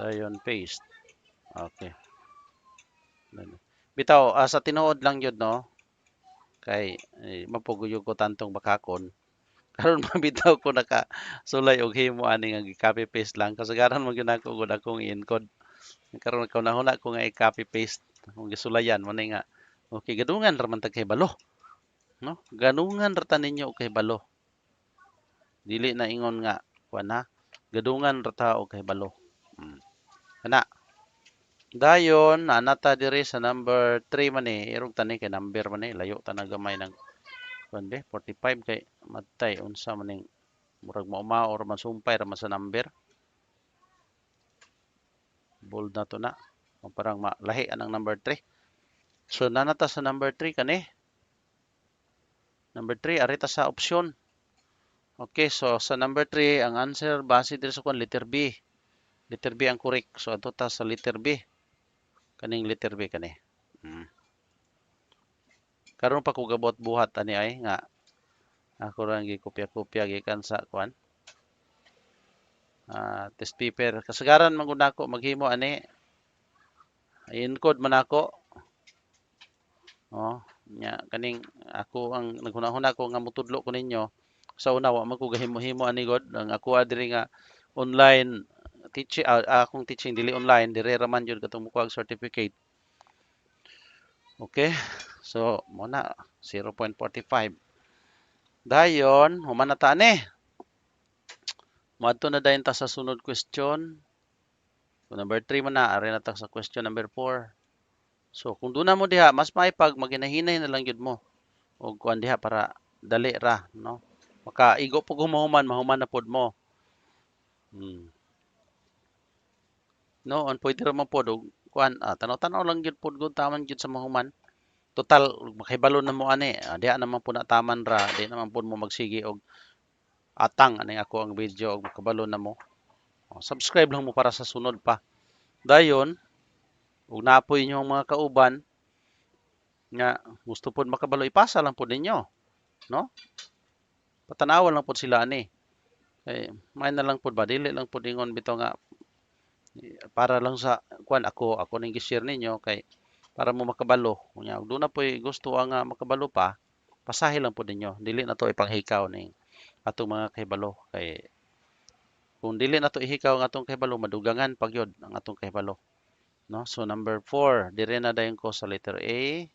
Dayon paste. Okay. Bitaw sa tinuod lang yun, no? Kay mapuguyog ko tantong bakakon. Karon mabitaw ko naka sulay og himo ani nga copy paste lang. Kasagaran mo gyud ako gud akong i-encode. Karon ko nahuna ko nga i-copy paste kung gisulayan mo nga. Okay, gadungan ra man tag kay balo. No? Ganungan ra ta ninyo kay balo. Dili na ingon nga kuan ha. Gadungan ra ta og kay balo. Kana. Dayon anata diri sa number 3 man ni irog tani kay number man ni layo ta na gamay ng kuan be 45 kay matay unsa man ning murag mauma or masumpay ra man sa number. Bold na to na. Parang malahi anang number 3. So nanata sa number 3 kani. Number 3 arita sa option. Okay, so sa number 3 ang answer base diri sa kuan letter B. Letter B ang correct. So adto ta sa letter B. Kaning letter B kani. Karon pa ko gabot buhat ani ay nga ako ra gikopya-kopya gikan sa kuan. Test paper. Kasagaran man gud nako maghimo ani. I-encode man ako. Oh, nya kaning ako ang naghunahuna ko nga mutudlo ko ninyo. Sa una wa man ko gahimo-himo ani god ang ako adiri nga online teaching akong teaching dili online dire ra man jud katong mukuha certificate. Okay? So, mo na 0.45. Dayon, human na ta ni. Moadto na dayon ta sa sunod question. So, number 3 man na ari na ta sa question number 4. So, kung doon na mo diha, mas maipag maginahinay na lang jud mo. Og kuan diha para dali ra, no? Makaigo po mahuman na pod mo. No, pwede ra man pod og kuan tanaw-tanaw lang gyud pod gud taman gyud sa mahuman. Total makahibalo na mo ani. Diha naman po na taman ra, di naman po mo magsige og atang ani ako ang video og makabalo na mo. Subscribe lang mo para sa sunod pa. Dayon, ug naapoy inyo mga kauban nga gusto pod makabalo ipasa lang pod ninyo, no? Patanawan lang pod sila ani. May na lang pod ba dili lang pod ingon bitaw nga para lang sa kuan ako ning gi-share ninyo kay para mo makabalo. Unya ug na poy gusto nga makabalo pa, pasahi lang pod ninyo. Dili na to ipanghikaw ning atong mga kahibalo kay kung dili na to ihikaw ang atong kahibalo madugangan pagyod ang atong kahibalo. No? So number 4, dire na dayon ko sa letter A.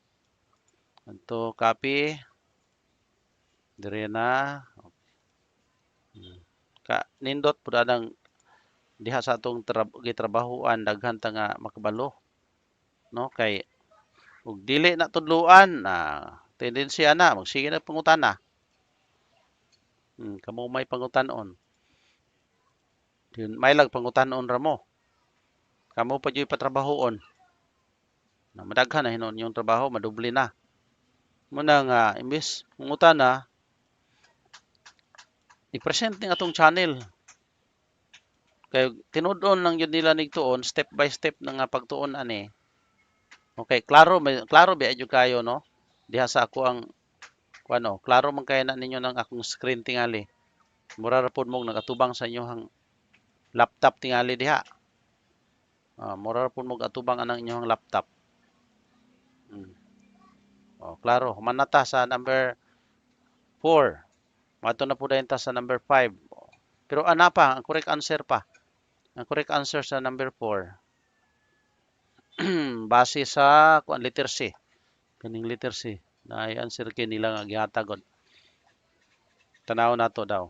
Anto copy. Dire na. Nindot pud anang diha sa atong gitrabahuan daghan ta nga makabalo. No kay ug dili na tudluan tendensya na magsige na pangutana. Kamo may pangutan-on. May lag pangutan-on ra mo. Kamo pa jud patrabahoon. Na madaghan na hinon yung trabaho madubli na. Muna nga imbis pangutana i-present ning atong channel. Kay tinud-on lang yun nila nigtuon step by step na nga pagtuon ani. Okay, klaro ba adyo kayo no? Diha sa ako ang kuano, klaro man kay na ninyo ng akong screen tingali. Mura ra pod mo nagatubang sa inyohang laptop tingali diha. Mura ra pod mo atubang anang inyohang laptop. Mm. Klaro, human na ta sa number 4. Mato na po dayon ta sa number 5. Pero ana pa, ang correct answer pa. Ang correct answer sa number 4 base sa kuan letter C. Kaning letter C na answer kay nila nga gihatagon. Tanaw nato daw.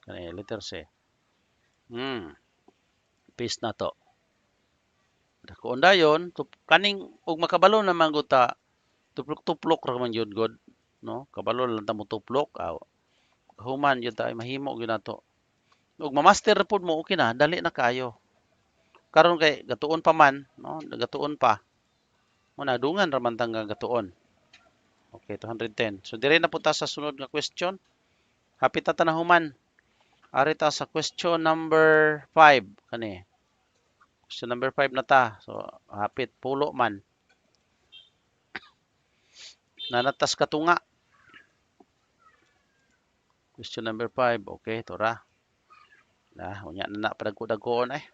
Kani letter C. Paste na to. Kung dayon, kaning og makabalo naman gud ta tuplok-tuplok ra man jud god, no? Kabalo lang ta mo tuplok, human jud ta mahimo gyud nato. Ug ma-master pod mo okay na, dali na kayo. Karon kay gatuon pa man, no? Gatuon pa. Mo na dungan ra man tang gatuon. Okay, 210. So dire na punta sa sunod nga question. Hapit na tanahuman. Ari ta sa question number 5 kani. Question number 5 na ta. So hapit pulo man. Nanatas katunga. Question number 5. Okay, tora. Unya na padagko-dagkoon eh.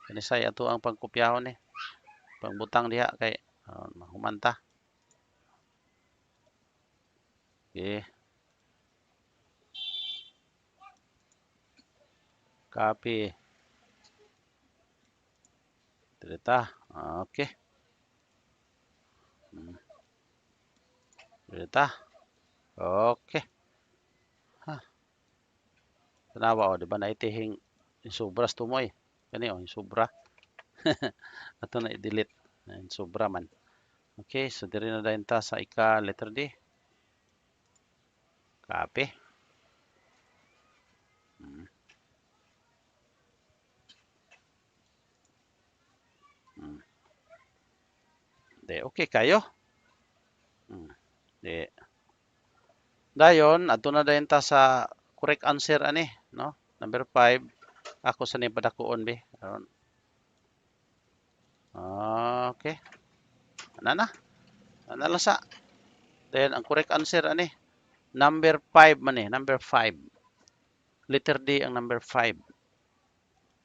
Kani say ato ang pangkopyahon eh. Pangbutang diha kay humanta. Okay. Copy. Direta. Okay. Direta. Okay. Tanawa di ba naitihing sobras tumoy. Kani sobra. Ato na i-delete. Sobra man. Okay, so diri na dayon ta sa ika letter D. Copy. De okay kayo. De dayon adto na dayon ta sa correct answer ani, no? Number 5. Ako sa ni padakuon be. Aron. Okay. Ana na. Ana lang sa. Then ang correct answer ani number 5 man eh, number 5. Letter D ang number 5.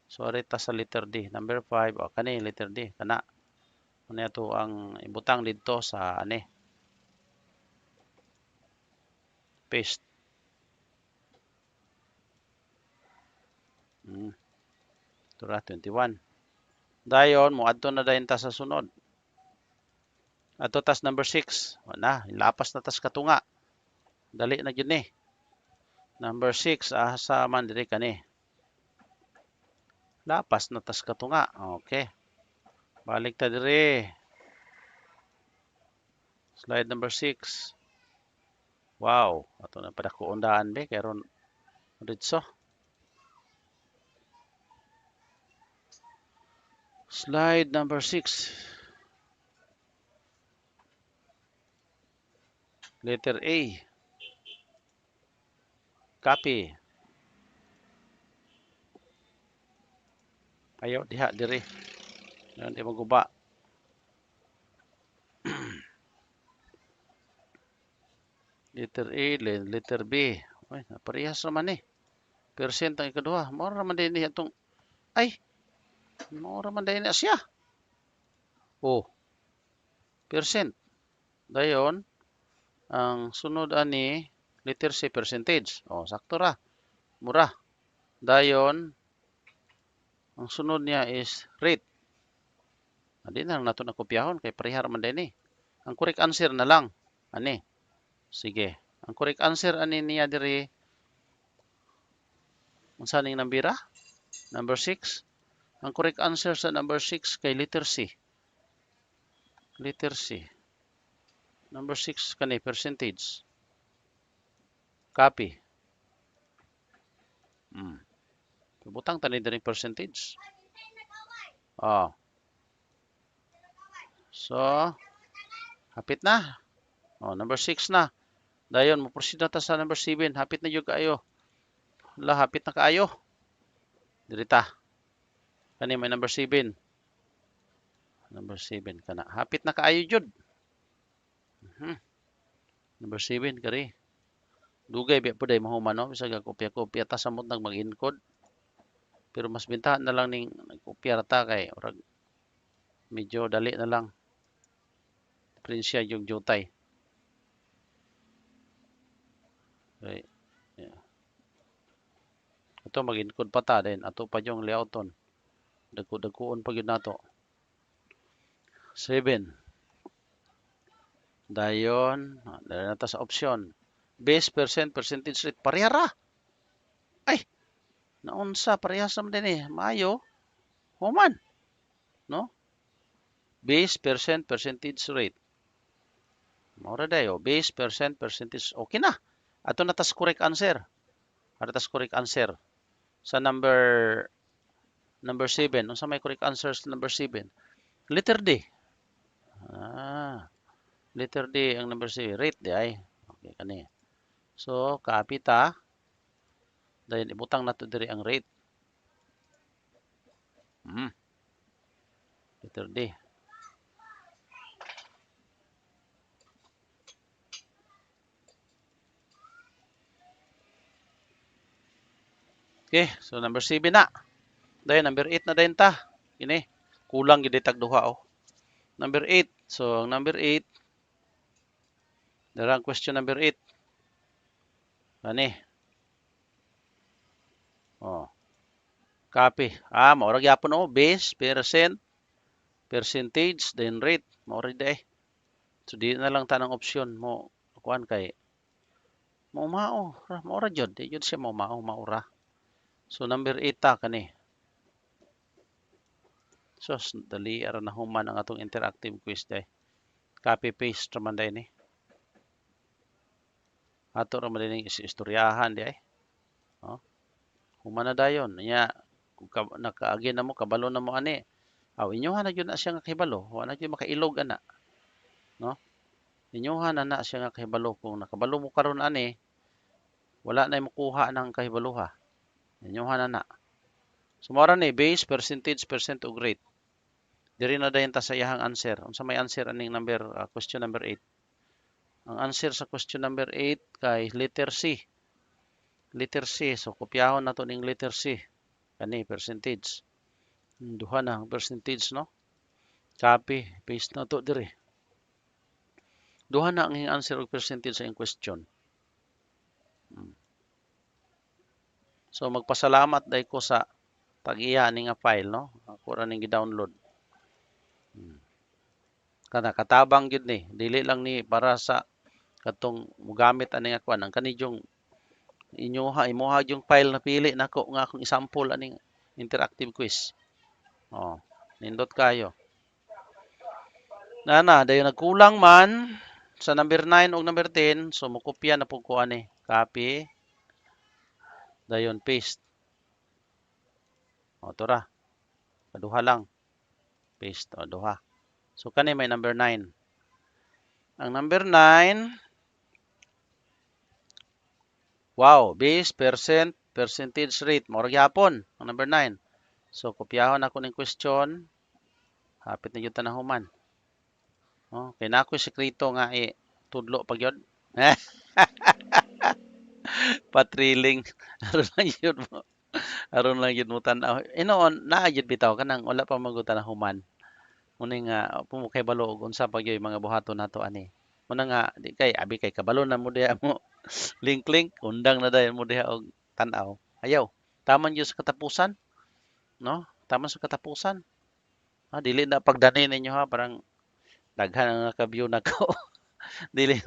Sorry ta sa letter D, number 5. Kani letter D kana. Ano ito ang ibutang dito sa ani. Paste. Tura 21. Dayon mo adto na dayon ta sa sunod. Adto tas number 6. Na, lapas na tas katunga. Dali na gyud ni. Number 6 asa man diri kani. Lapas na tas katunga. Okay. Balik ta diri. Slide number 6. Wow, ato na padakuon daan be karon ritso. Slide number 6. Letter A. Copy. Ayaw diha diri. Di maguba. Letter A, letter B. Oy, parehas naman eh. Percent ang ikaduha. Mao ra man din ni atong mao ra man din siya. Percent. Dayon ang sunod ani letter C percentage. Sakto ra. Mura. Dayon ang sunod niya is rate. Di na lang nato na kopyahon kay parehar man din ni. Ang correct answer na lang ani. Sige. Ang correct answer ani niya diri unsa ning nambira? Number 6. Ang correct answer sa number 6 kay letter C. Letter C. Number 6 kani percentage. Copy. Butang tani diri percentage. So, hapit na. Number 6 na. Dayon mo proceed na ta sa number 7. Hapit na jud kaayo. Hapit na kaayo. Diri ta. Kani may number 7. Number 7 kana. Hapit na kaayo jud. Number 7 kari. Dugay biya po day mahuman no. Bisag kopya-kopya ta samot nag mag-encode. Pero mas bintahan na lang ning kopya ta kay orag medyo dali na lang. Diferensya yung jutay. Okay. Yeah. Ito mag-encode pa ta din. Ato pa yung layouton. Dagko-dagkoon pa gyud nato. 7. Dayon, dali na ta sa option. Base percentage rate pareha ra. Ay, naunsa parehas naman din Maayo. Human. No? Base percentage rate. Mora dayo. Base percentage. Okay na. Ato na tas correct answer. Ato tas correct answer. Sa number 7. Unsa may correct answer sa number 7? Letter D. Letter D ang number 7. Rate di ay. Okay kani. So, copy ta. Dahil ibutang nato diri ang rate. Letter D. Okay, so number 7 na. Dahil number 8 na dayon ta. Ini, kulang gid tag duha Number 8. So, number 8. Darang question number 8. Ani. Oh. Copy. Mao ra gyapon base, percentage, then rate. Mao ra di. So di na lang tanang option mo kuan kay mao ra jud, di jud siya mao ra. So number 8 ta kani. So dali ara na human ang atong interactive quiz day. Copy paste ra man day ni. Ato ra man din istoryahan di ay. Human na dayon. Nya kung nakaagi na mo kabalo na mo ani. Inyohan na jud na siya nga kahibalo. Wa na jud makailog ana. No? Inyohan na siya nga kahibalo kung nakabalo mo karon ani. Wala na makuha ng kahibaluha. Inyohan na. So mora ni base, percentage, percent ug rate. Diri na dayon ta sa iyahang answer. Unsa may answer aning number question number 8? Ang answer sa question number 8 kay letter C. Letter C. So kopyahon nato ning letter C. Kani percentage. Duha na ang percentage no. Copy, paste na to diri. Duha na ang answer og percentage sa iyang question. So magpasalamat day ko sa pag-iya ni nga file no. Ako ra ning gi-download. Kana katabang gyud ni. Dili lang ni para sa katong mugamit ani nga kuan ang kanidyong imuha yung file na pili nako nga akong isample aning interactive quiz. Nindot kayo. Dayon nagkulang man sa number 9 ug number 10, so mokopya na pud ko ani. Copy. Dayon paste. To ra. Kaduha lang. Paste duha. So kani may number 9. Ang number 9, wow, base, percentage rate. Mao ra gyapon ang number 9. So kopyahon ako ning question. Hapit na gyud ta na human. Kay na ako sekreto nga tudlo pa gyud. Patriling. Aron lang yun mo tanaw. Inoon naa gyud bitaw kanang wala pa magutan na human. Muna nga pumukay balo og unsa pa gyud mga buhaton nato ani. Muna nga di kay abi kay kabalo na mo diha mo. Link undang na dayon mo diha og tan-aw. Ayaw. Taman gyud sa katapusan. No? Taman sa katapusan. Dili na pagdani ninyo parang daghan ang naka-view nako. dili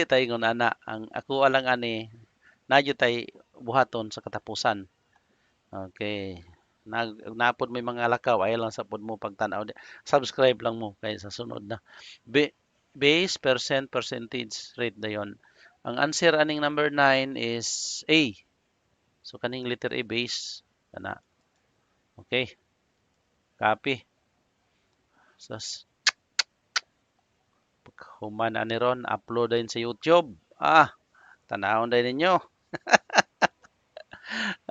tay ngon ana ang ako lang ani nadyo tay buhaton sa katapusan. Okay. Napod may mga lakaw ay lang sa pod mo pagtan-aw. Subscribe lang mo kay sa sunod na. Base percentage rate dayon. Ang answer aning number 9 is A. So kaning letter A base kana. Okay. Copy. Human ani ron upload din sa YouTube. Tanawon din ninyo.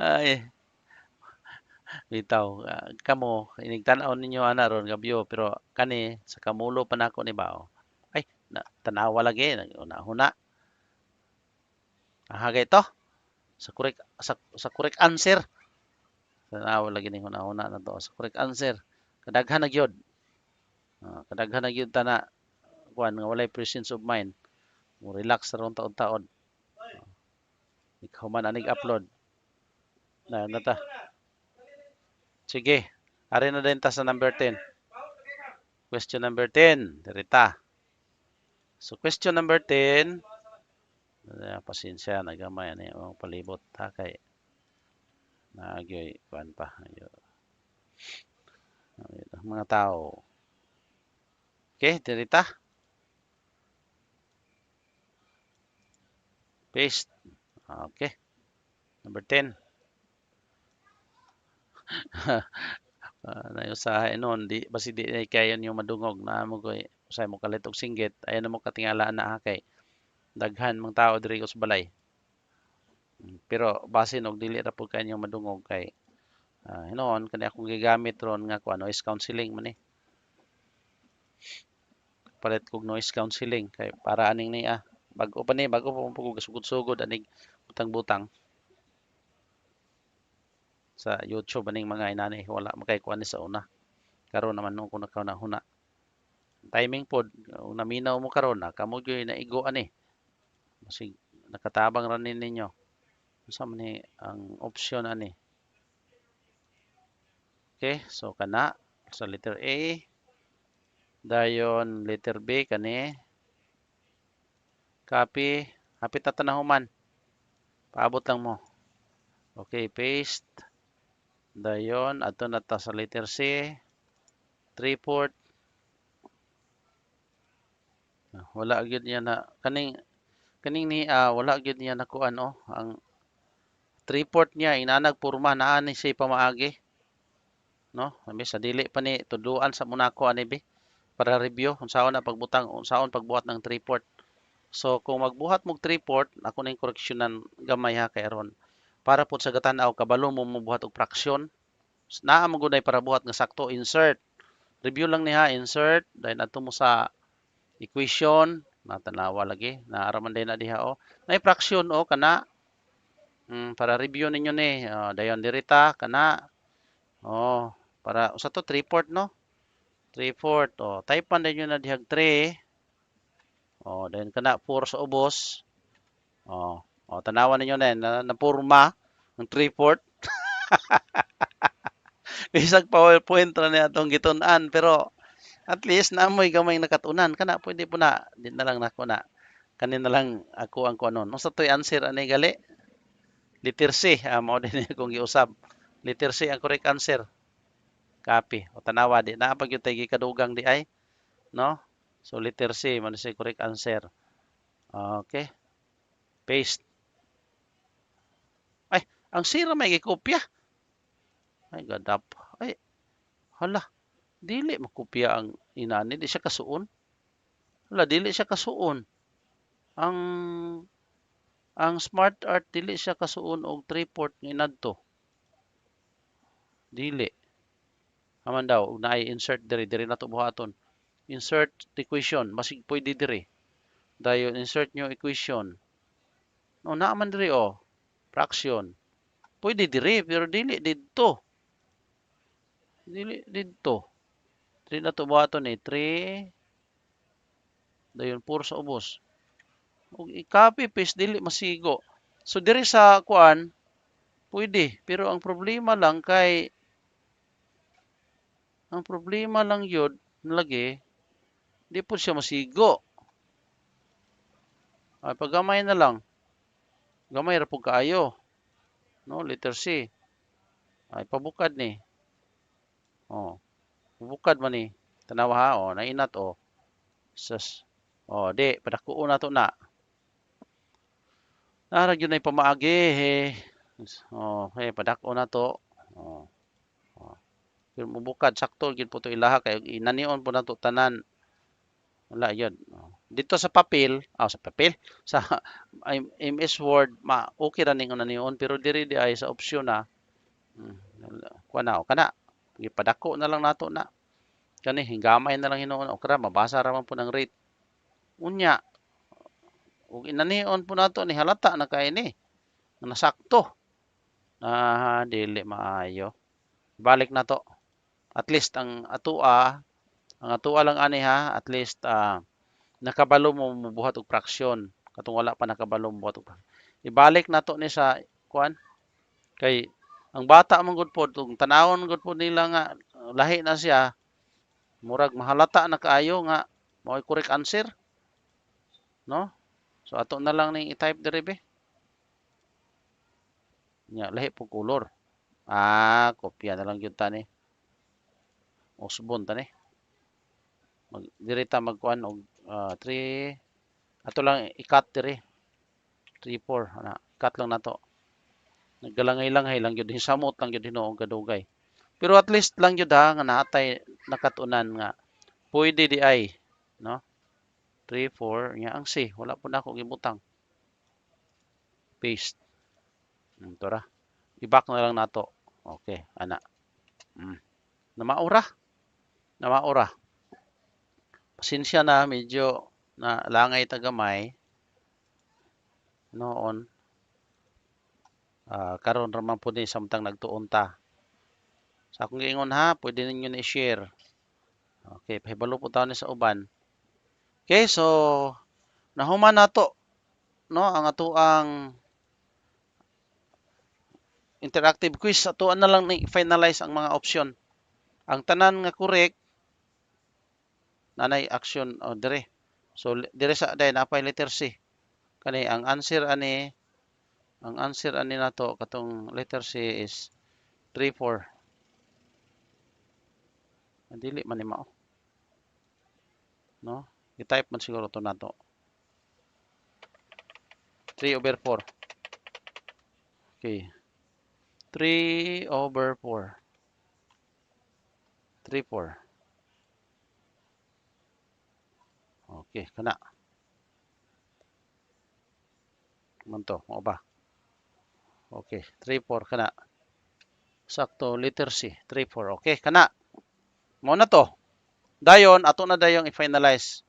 Ay. bitaw kamo inigtan-aw ninyo ana ron nga view pero kani sa kamulo pa nako ni bao. Ay tanawa lagi una-huna. Hagay to sa correct answer. Tanawa lagi ning una-huna na to sa correct answer. Kadaghan na gyud. Kadaghan na gyud tana kuan nga walay presence of mind. Mo relax ra ron taon-taon. Ikaw man anig upload. Na nata. Sige. Ari na din ta sa number 10. Question number 10. Dirita. So question number 10. Pasensya nagamay ani ang palibot ha kay naagyoy kuan pa. Mga tao. Okay, dirita. Paste. Okay. Number 10. Nayusahay nun, basi di ay kayo niyo madungog na mo koy usay mo kalit og singgit ayan na mo katingalaan na kay daghan mga tao diri sa balay. Pero basin og dili ra pud kanyo madungog kay hinuon kani akong gigamit ron nga kuan noise counseling man ni. Palit kog noise counseling kay para aning ni bago pa mo gasugod-sugod aning butang-butang sa YouTube aning mga inani wala makay kuan ni sa una. Karon naman nung kuna huna. Timing pod naminaw mo karon kamo gyud naigo ani. Kasi nakatabang ra ninyo. Unsa man ni ang option ani? Okay, so kana sa letter A dayon letter B kani copy hapit na tanahuman. Paabot lang mo. Okay, paste. Dayon adto na ta sa letter C. 3/4. Wala gyud niya na kaning ni wala gyud niya nakuan ang 3/4 niya inanag porma naa ni siya pamaagi. No? Sa dili pa ni tuduan sa munako ani bi para review unsaon na pagbutang unsaon pagbuhat ng 3/4. So kung magbuhat mog 3/4 ako ning koreksyonan gamay ha kay aron para pud sa gatan-aw kabalo mo mobuhat og fraksyon. Naa mo gud para buhat nga sakto insert. Review lang niya insert then adto mo sa equation natanawa lagi naaraman din na diha nay fraksyon kana para review ninyo ni dayon dirita kana para usa to 3/4 no 3/4 type man ninyo na dihag 3 then kana 4 sa ubos tanawan ninyo na porma ng 3/4 bisag PowerPoint ra ni atong gitun-an pero at least naamoy gamay nakatunan kana pwede po na di na lang nako na kanin na lang ako ang kuanon unsa toy answer ani gali letter C mao din akong giusab letter C ang correct answer copy o tanawa di na pag yung tay gikadugang di ay no so letter C man say correct answer okay paste ay ang C ra may gikopya ay gadap ay hala dili makopya ang inani di siya kasuon hala dili siya kasuon ang smart art dili siya kasuon og 3/4 nga inadto dili aman daw naay insert diri nato buhaton insert equation basig pwede diri dayon insert nyo equation no naaman diri fraction pwede diri pero dili didto dili nato buhaton 3 dayon 4 sa ubos ug i-copy paste dili masigo so diri sa kuan pwede pero ang problema lang yun lagi di po siya masigo ay paggamay na lang gamay ra pug kaayo no letter C ay pabukad ni pabukad man ni tanawa ha nainat sas di padakuon nato na nara gyud nay pamaagi padako na to pero mubukad sakto gyud po to ilaha kay inanion po nato tanan wala yun dito sa papel sa MS Word okay ra ning unanion pero diri di ay sa opsyon Kuha na, o kana. Gipadako na lang nato na. Kani, hinggamay na lang hinuon. O kara, mabasa raman po ng rate. Unya, ug inanion po nato ni halata na kay ni. Nasakto. Dili maayo. Balik na to. At least ang atua lang ani ha, at least nakabalo mo mubuhat og fraksyon. Katong wala pa nakabalo mo buhat og fraksyon. Ibalik na to ni sa kuan kay ang bata man gud pod kung tanawon gud pod nila nga lahi na siya, murag mahalata na kaayo nga mao'y correct answer, no? So ato na lang ning i-type diri be. Nya lahi po color. Kopya na lang gyud tani. Usbon tani. Diri ta magkuan og 3 ato lang i-cut diri. 3 4 ana. Cut lang nato. Naggalangay-langay lang gyud hisamot lang gyud hinuong kadugay. Pero at least lang gyud ha nga naatay nakatunan nga pwede di ay, no? 3 4 nya ang C wala po na ako gibutang. Paste. Tora. I-back na lang nato. Okay, ana. Namaura. Pasensya na medyo na langay tagamay noon. Karon raman po ni samtang nagtuon ta. Sa akong giingon ha, pwede ninyo na i-share. Okay, pahibalo po tayo ni sa uban. Okay, so nahuman nato no ang atuang interactive quiz. Atuan na lang ni finalize ang mga option. Ang tanan nga correct nanay action dire. So dire sa day napay letter C. Kani ang answer ani nato katong letter C is 3 4. Dili man ni mao. No? I-type man siguro to nato. 3/4. Okay. 3/4. 3 4. Okay, kana. Manto, mo ba? Okay, 3 4 kana. Sakto letter C, 3 4. Okay, kana. Mo na to. Dayon ato na dayong i-finalize.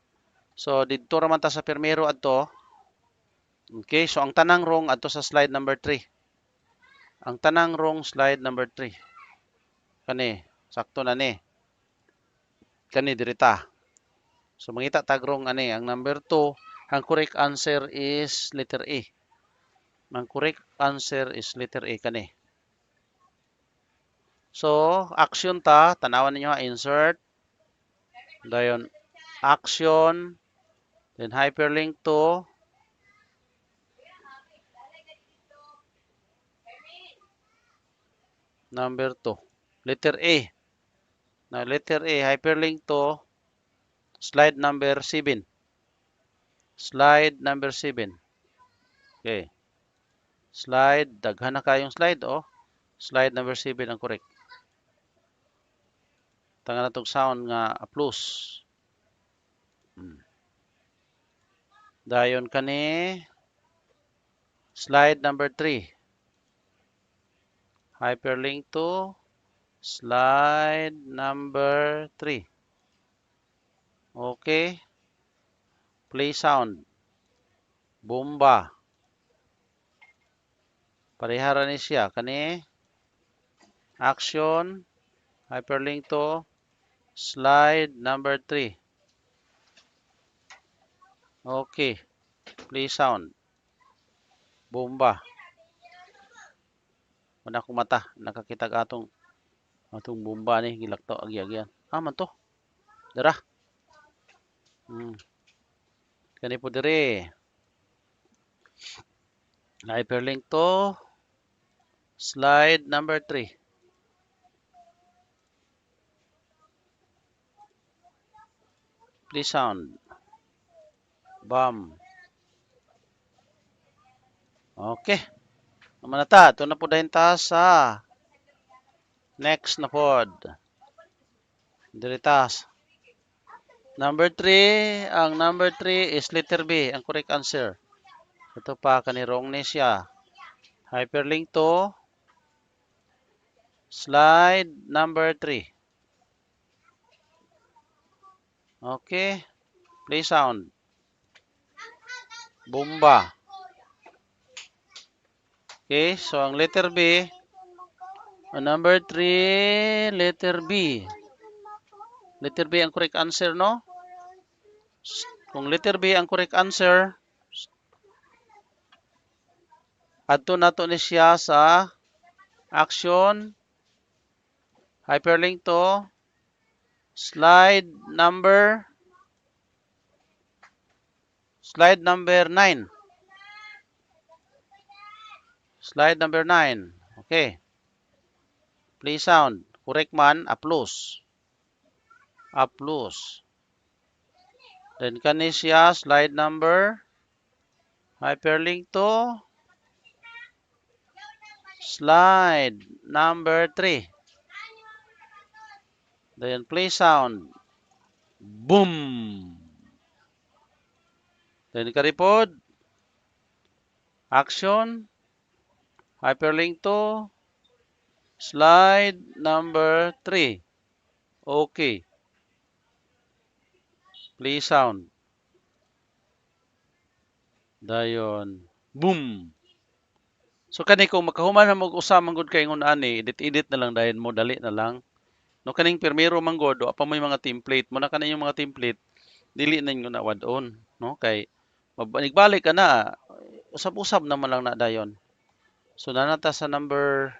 So didto ra man ta sa primero adto. Okay, so ang tanang wrong adto sa slide number 3. Ang tanang wrong slide number 3. Kani, sakto na ni. Kani dirita. So mangita tag wrong ani ang number 2, ang correct answer is letter A. Ang correct answer is letter A kani. So action ta, tanawan ninyo ha, insert. Dayon action, then hyperlink to number 2. Letter A. Now, letter A, hyperlink to slide number 7. Slide number 7. Okay. Slide, daghan na kayong slide, oh. Slide number 7 ang correct. Tanga na itong sound nga plus. Dayon kani, slide number 3. Hyperlink to slide number 3. Okay. Play sound. Bomba. Parehara ni siya. Kani. Action. Hyperlink to slide number 3. Okay. Play sound. Bomba. Wala akong mata. Nakakita ka atong bomba ni. Gilakto. Agi-agian. Man to. Dara. Kani po dire. Hyperlink to slide number 3. Please sound. Bam. Okay. Naman na ta. Ito na po dahil ta sa next na pod. Diritas. Number 3. Ang number 3 is letter B. Ang correct answer. Ito pa, kanirong ni siya. Hyperlink to Slide number 3. Okay. Play sound. Bomba. Okay, so ang letter B, number 3, letter B. Letter B ang correct answer, no? Kung letter B ang correct answer, adto nato ni siya sa action, hyperlink to, slide number 9. Slide number 9. Okay. Play sound. Correct man, applause. Applause. Then kani siya, slide number, hyperlink to, slide number 3. Then play sound. Boom! Then karipod, action, hyperlink to, slide number 3. Okay. Play sound. Dayon. Boom! So kani kung makahuman na mo usa manggod kay ngun ani, edit-edit na lang dayon mo, dali na lang. No kaning pirmero manggod, wa pa may mga template mo na kaning yung mga template, dili na nyo na wad-on, no? Kay magbalik ka na, usab-usab naman lang na dayon. So nanata sa number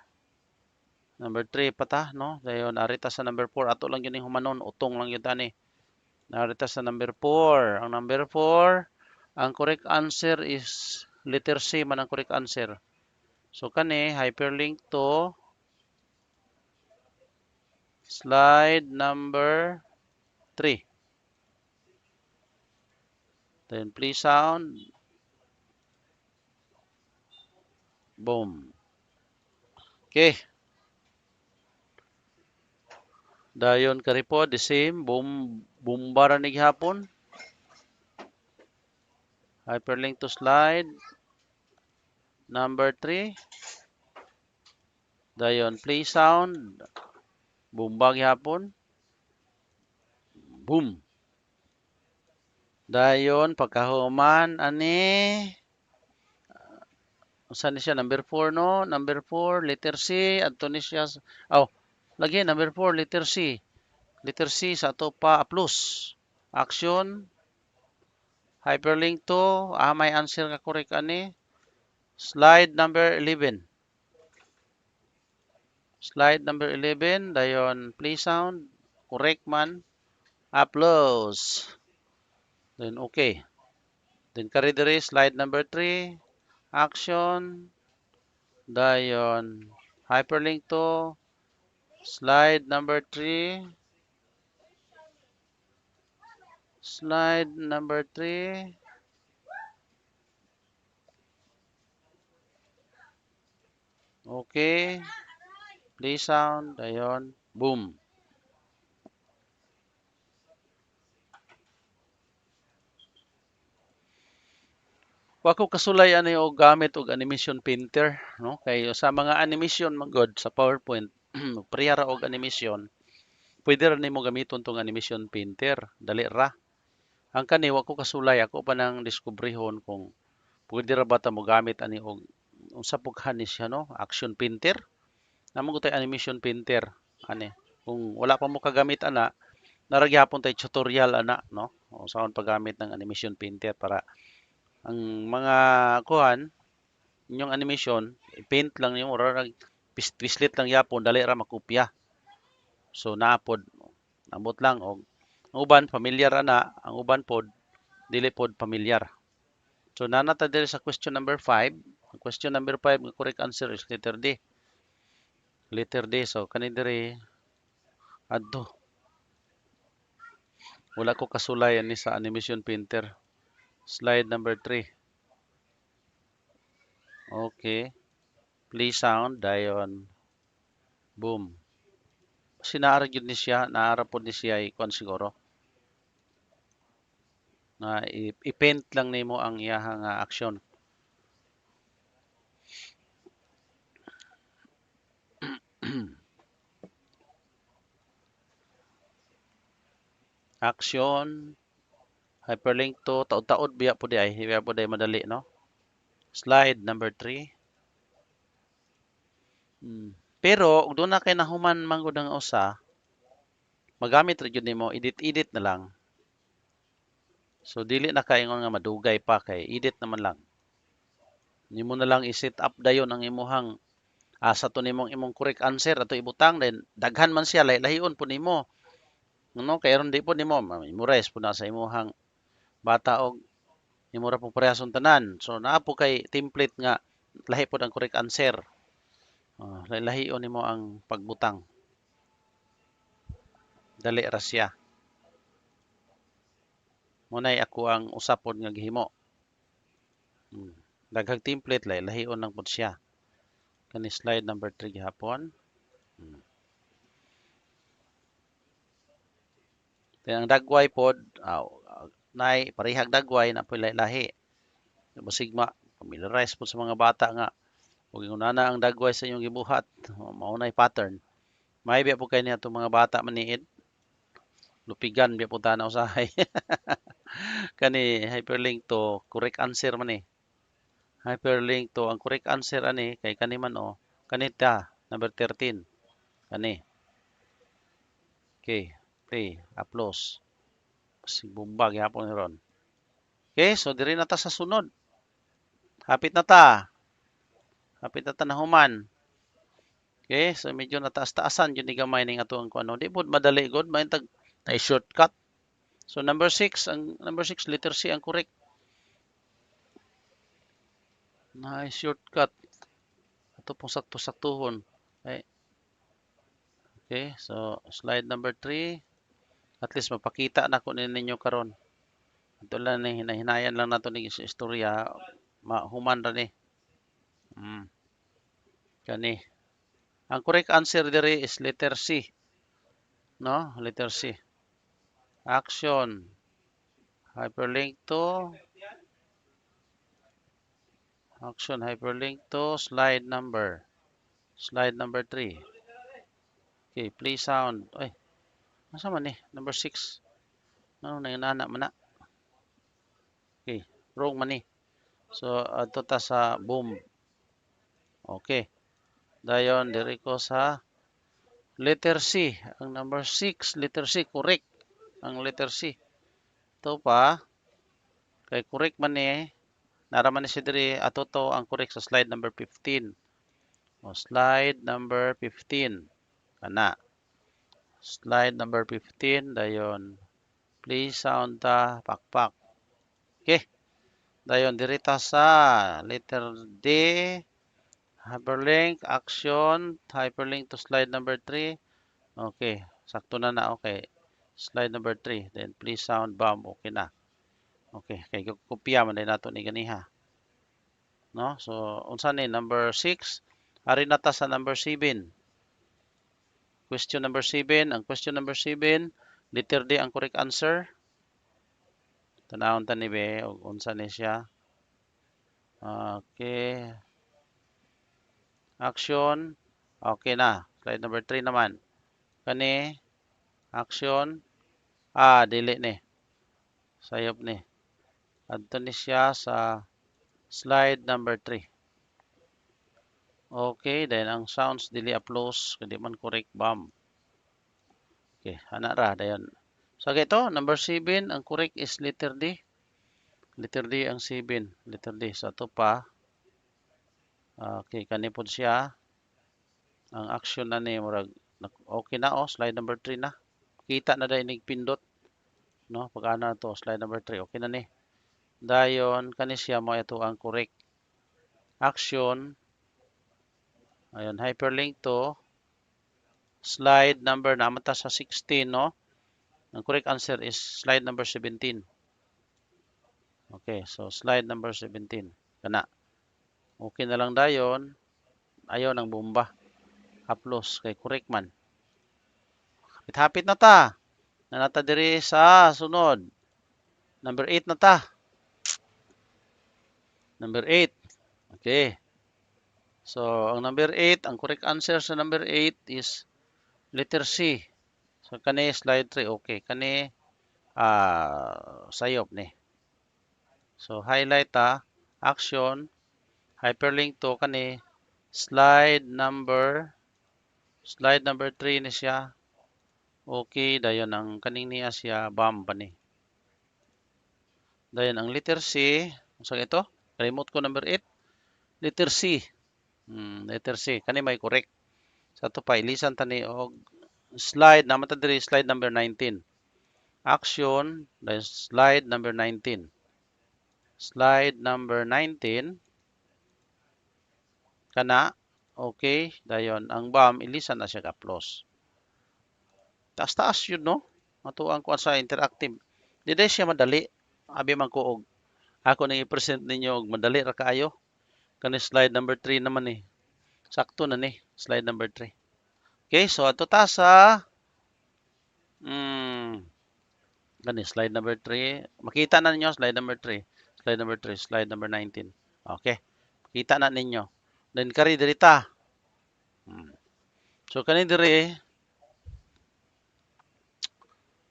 3 pata, no? Dayon arita sa number 4, ato lang yun yung humanon, utong lang yun tani. Narita sa number 4. Ang number 4, ang correct answer is letter C man ang correct answer. So kani hyperlink to slide number 3. Then play sound. Boom. Okay. Dayon karipo the same bumbara ni gihapon. Hyperlink to slide number 3. Dayon play sound. Bumba gihapon. Boom. Dayon pagkahuman ani unsa ni siya number 4 no? Number 4 letter C adto ni siya lagi number 4 letter C. Letter C sa ato pa plus. Action hyperlink to may answer nga correct ani. Slide number 11. Slide number 11 dayon play sound correct man. Applause. Then okay. Then kari diri slide number 3. Action. Dayon hyperlink to slide number 3. Slide number 3. Okay. Play sound. Dayon. Boom. Wa ko kasulay ani og gamit og animation painter, no? Kay sa mga animation man god sa PowerPoint, priya ra og animation. Pwede ra nimo gamiton tong animation painter, dali ra. Ang kani wa ko kasulay, ako pa nang diskubrehon kung pwede ra ba ta mo gamit ani og unsa pughan ni siya no? Action painter. Namo ko tay animation painter ani. Kung wala pa mo kagamit ana, naragyapon tay tutorial ana, no? O saan paggamit ng animation painter para ang mga kuhan inyong animation, i-paint lang niyo or pislit lang yapon dali ra makopya. So naapod ambot lang og ang uban familiar ana, ang uban pod dili pod familiar. So nanata diri sa question number 5. Ang question number 5 ang correct answer is letter D. Letter D. So kani diri adto. Wala ko kasulay ani sa animation painter. Slide number 3. Okay. Play sound dayon. Boom. Sinaara gyud ni siya, naara pod ni siya ikon siguro. Na i-paint lang nimo ang iyahang action. Action, hyperlink to, taod-taod biya po di ay, biya po di madali, no? Slide number 3. Pero, kung doon na kay nahuman manggod ang usa, magamit rin yun nimo, edit-edit na lang. So, dili na kaingon nga madugay pa kay edit naman lang. Nimo na lang i-set up dayon ang imuhang asa to nimong imong correct answer ato ibutang then daghan man siya lahi-lahion po nimo. No, kay aron di po nimo memorize po na sa imuhang bata og imo ra pong parehasong tanan. So naa po kay template nga lahi po ang correct answer. Lahi-lahion nimo ang pagbutang. Dali ra siya. Munay ako ang usapon nga gihimo. Daghang template lahi-lahion lang pud siya. Kani slide number 3 gihapon. Then ang dagway pod nay parehag dagway na pud lahi. Basigma familiarize po sa mga bata nga ug ingunana ang dagway sa inyong gibuhat mao nay pattern. May biya po kay niya mga bata maniid. Lupigan biya po tanaw usahay. Kani hyperlink to correct answer man ni. Hyperlink to ang correct answer ani kay kani man kanita number 13. Kani. Okay, play, applause. Pasig bomba gyapon ron. Okay, so diri na ta sa sunod. Hapit na ta. Hapit na ta nahuman. Okay, so medyo nataas-taasan yun ni gamay ning atuang kuno. Di pod madali god may tag shortcut. So number 6, ang number 6 letter C ang correct. Na shortcut. Ato pong sakto-saktuhon. Okay, so slide number 3. At least mapakita na ko ninyo karon. Ito lang ni hinahinayan lang nato ni istorya mahuman ra ni. Kani. Ang correct answer diri is letter C. No? Letter C. Action. Hyperlink to. Action. Hyperlink to slide number. Slide number 3. Okay, play sound. Ay, nasa man eh? Number 6. Ano na inana man na? Okay, wrong man eh. So, ato ta sa boom. Okay. Dayon, diri ko sa letter C. Ang number 6, letter C, correct. Ang letter C. Ito pa, kay correct man eh. Naraman ni siya diri, ato to ang correct sa slide number 15. Slide number 15. Kana. Slide number 15, dayon. Please sound ta, pakpak. Okay. Dayon, diri ta sa letter D. Hyperlink, action, hyperlink to slide number 3. Okay, sakto na na. Okay, slide number 3. Then please sound bomb. Okay na. Okay, kay kopya man din nato ni ganiha. No? So, unsa ni number 6? Ari na ta sa number 7. Question number 7. Ang question number 7, letter D ang correct answer. Tanawon ta ni be og unsa ni siya. Okay. Action. Okay na. Slide number 3 naman. Kani. Action. Dili ni. Sayop ni. Adto ni siya sa slide number 3. Okay. Then ang sounds dili applause. Kundi man correct bomb. Okay. Ana ra. Dayon. So, ito. Number 7. Ang correct is letter D. Letter D ang 7. Letter D. So, ito pa. Okay. Kanipod siya. Ang action na ni murag okay na slide number 3 na. Kita na dai nig pindot. No, pag-ana to slide number 3 okay na ni. Dayon kani siya mo ito ang correct action. Ayun hyperlink to slide number naman ta sa 16 no. Ang correct answer is slide number 17. Okay, so slide number 17 kana. Okay na lang dayon. Ayaw ng bomba. Applause kay correct man. Hapit na ta. Nanata diri sa sunod. Number 8 na ta. Number 8. Okay. So, ang number 8, ang correct answer sa number 8 is letter C. So, kani slide 3. Okay. Kani sayop ni. So highlight action, hyperlink to kani slide number 3 ni siya. Okay, dayon ang kaning niya siya bomb pa ni. Dayon ang letter C, unsa ito? Remote ko number 8. Letter C. Letter C kani may correct. Sa to pa ilisan tani og slide naman ta diri slide number 19. Action, dayon slide number 19. Slide number 19 kana okay, dayon ang bomb ilisan na siya ka plus. Taas-taas yun, no? Matuang ko sa interactive. Di siya madali. Abi man ko og ako nang i-present ninyo og madali ra kaayo. Kani slide number 3 naman ni. Sakto na ni slide number 3. Okay, so ato ta sa kani slide number 3. Makita na ninyo slide number 3. Slide number 3, slide number 19. Okay. Kita na ninyo. Then kari diri ta. So kani diri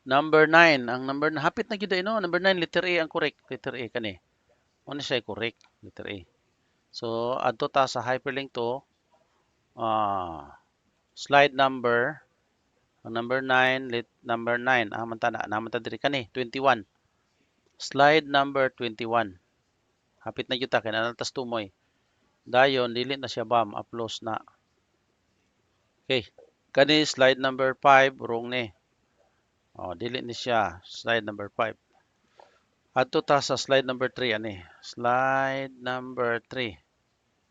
number 9. Ang number hapit na gyud no. Number 9 letter A ang correct. Letter A kani. Ano siya correct? Letter A. So adto ta sa hyperlink to slide number number 9 number 9 naman ta diri kani 21. Slide number 21. Hapit na gyud ta kay nanatas tumoy. Dayon dili na siya bam upload na. Okay. Kani slide number 5 wrong ni. Dili ni siya slide number 5. Adto ta sa slide number 3 ani. Slide number 3.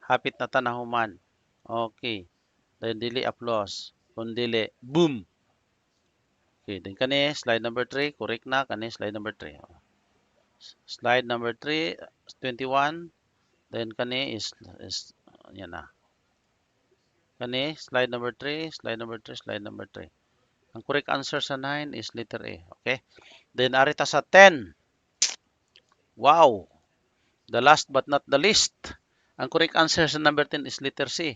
Hapit na ta nahuman. Okay. Dayon dili applause. Kung dili boom. Okay, then kani slide number 3 correct na kani slide number 3. Slide number 3 21. Then kani is yan na. Kani slide number 3, slide number 3, slide number 3. Ang correct answer sa 9 is letter A. Okay? Then arita sa 10. Wow! The last but not the least. Ang correct answer sa number 10 is letter C.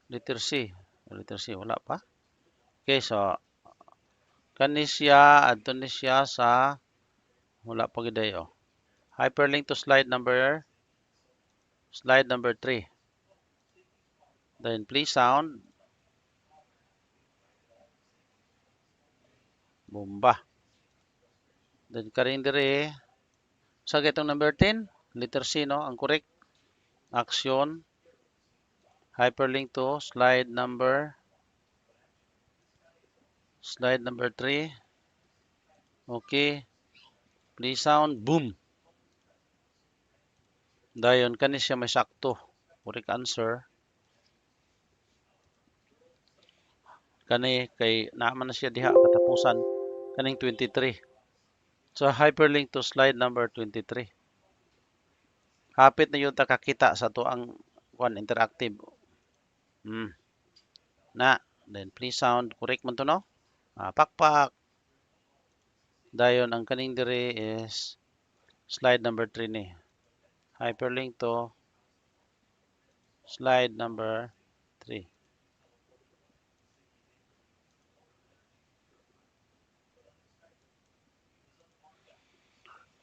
Letter C. Letter C. Wala pa. Okay, so kani siya, adto ni siya sa wala pa gid hyperlink to slide number 3. Then please sound. Bomba. Then karing dire sa itong number 10, letter C no, ang correct. Action hyperlink to slide number 3. Okay. Please sound boom. Dayon kani siya may sakto. Correct answer. Kani kay naman na siya diha katapusan kaning 23. So hyperlink to slide number 23. Hapit na yun ta kakita sa to ang interactive. Then please sound correct man to no. Pakpak. Dayon ang kaning dire is slide number 3 ni. Hyperlink to slide number 3.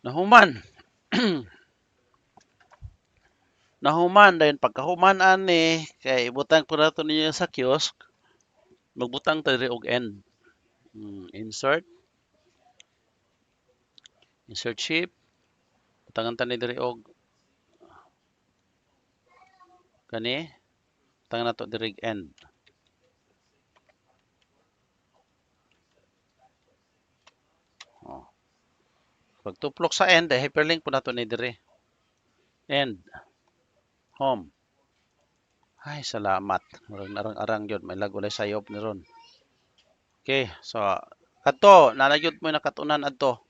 Nahuman. Nahuman dayon pagkahuman ani kay butang po nato ninyo sa kiosk. Magbutang ta diri og end. Insert shift. Butangan ta ni diri og kani. Butangan nato diri end. Pag tuplok sa end, hyperlink po nato ni diri. End. Home. Ay, salamat. Arang-arang yun. May lagulay sayop ni ron. Okay. So, kato. Nalagyod mo na katunan adto.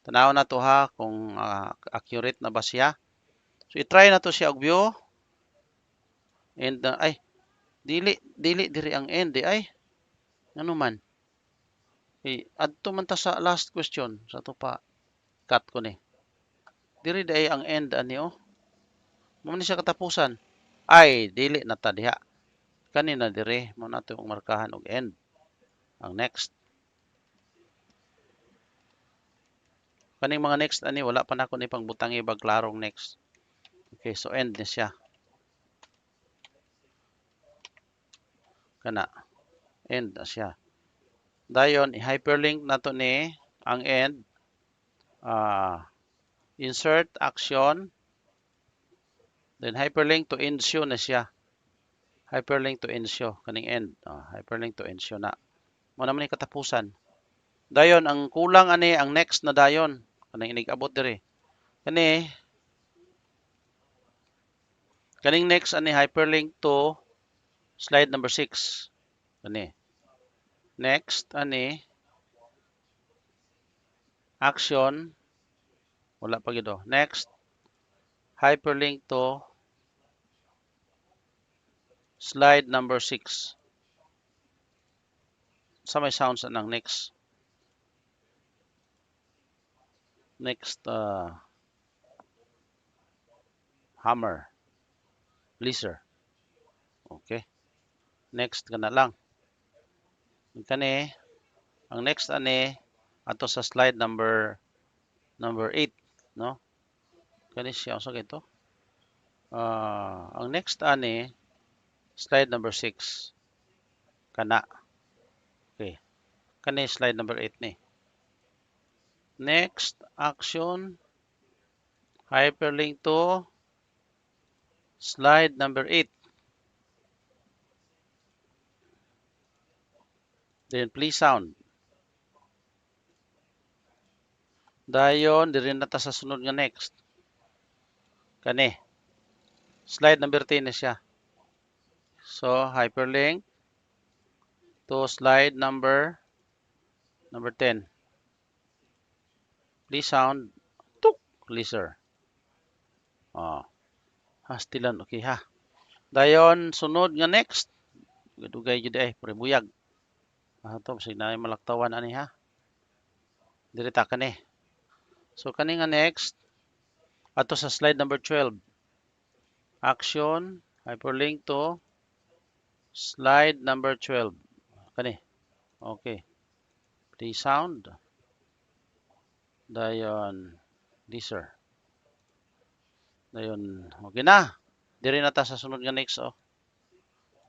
Tanaw na to ha kung accurate na ba siya. So, i-try na to siya og view. And, ay, dili diri ang end ay. Ano man. Okay. Adto man ta sa last question. Sa to pa. Cut ko ni. Diri day ang end ani Mo ni siya katapusan. Ay, dili na ta diha. Kanina dire mo nato yung markahan og end. Ang next. kaning mga next ani wala pa nako ni pangbutangi bag klarong next. Okay, so end na siya. Kana end na siya. Dayon i-hyperlink nato ni ang end. Insert action, then hyperlink to ensure na siya. Hyperlink to ensure kaning end. Hyperlink to ensure na. Mo naman ni katapusan. Dayon ang kulang ani ang next na dayon kanang inig-abot diri. Kaning next ani hyperlink to slide number 6. Kani. Next ani action wala pa gid. Next hyperlink to slide number 6. Sa may sounds anang next. Next hammer. Laser. Okay. Next kana lang. Kani ang next ani ato sa slide number 8, no? Kani siya usa kay to. Ang next ani slide number 6. Kana. Okay. Kani slide number 8 ni. Next action hyperlink to slide number 8. Then please sound. Dayon diri na ta sa sunod nga next. Kani. Slide number 10 na siya. So hyperlink to slide number 10. Please sound. Tuk. Laser. Hastilan. Okay ha. Dayon sunod nga next. Dugay jud ay prebuyag. Ato sig na malaktawan ani ha. Diri ta kani. So kani nga next ato sa slide number 12. Action hyperlink to slide number 12. Kani. Okay. Please sound. Dayon laser. Dayon okay na. Diri na ta sa sunod nga next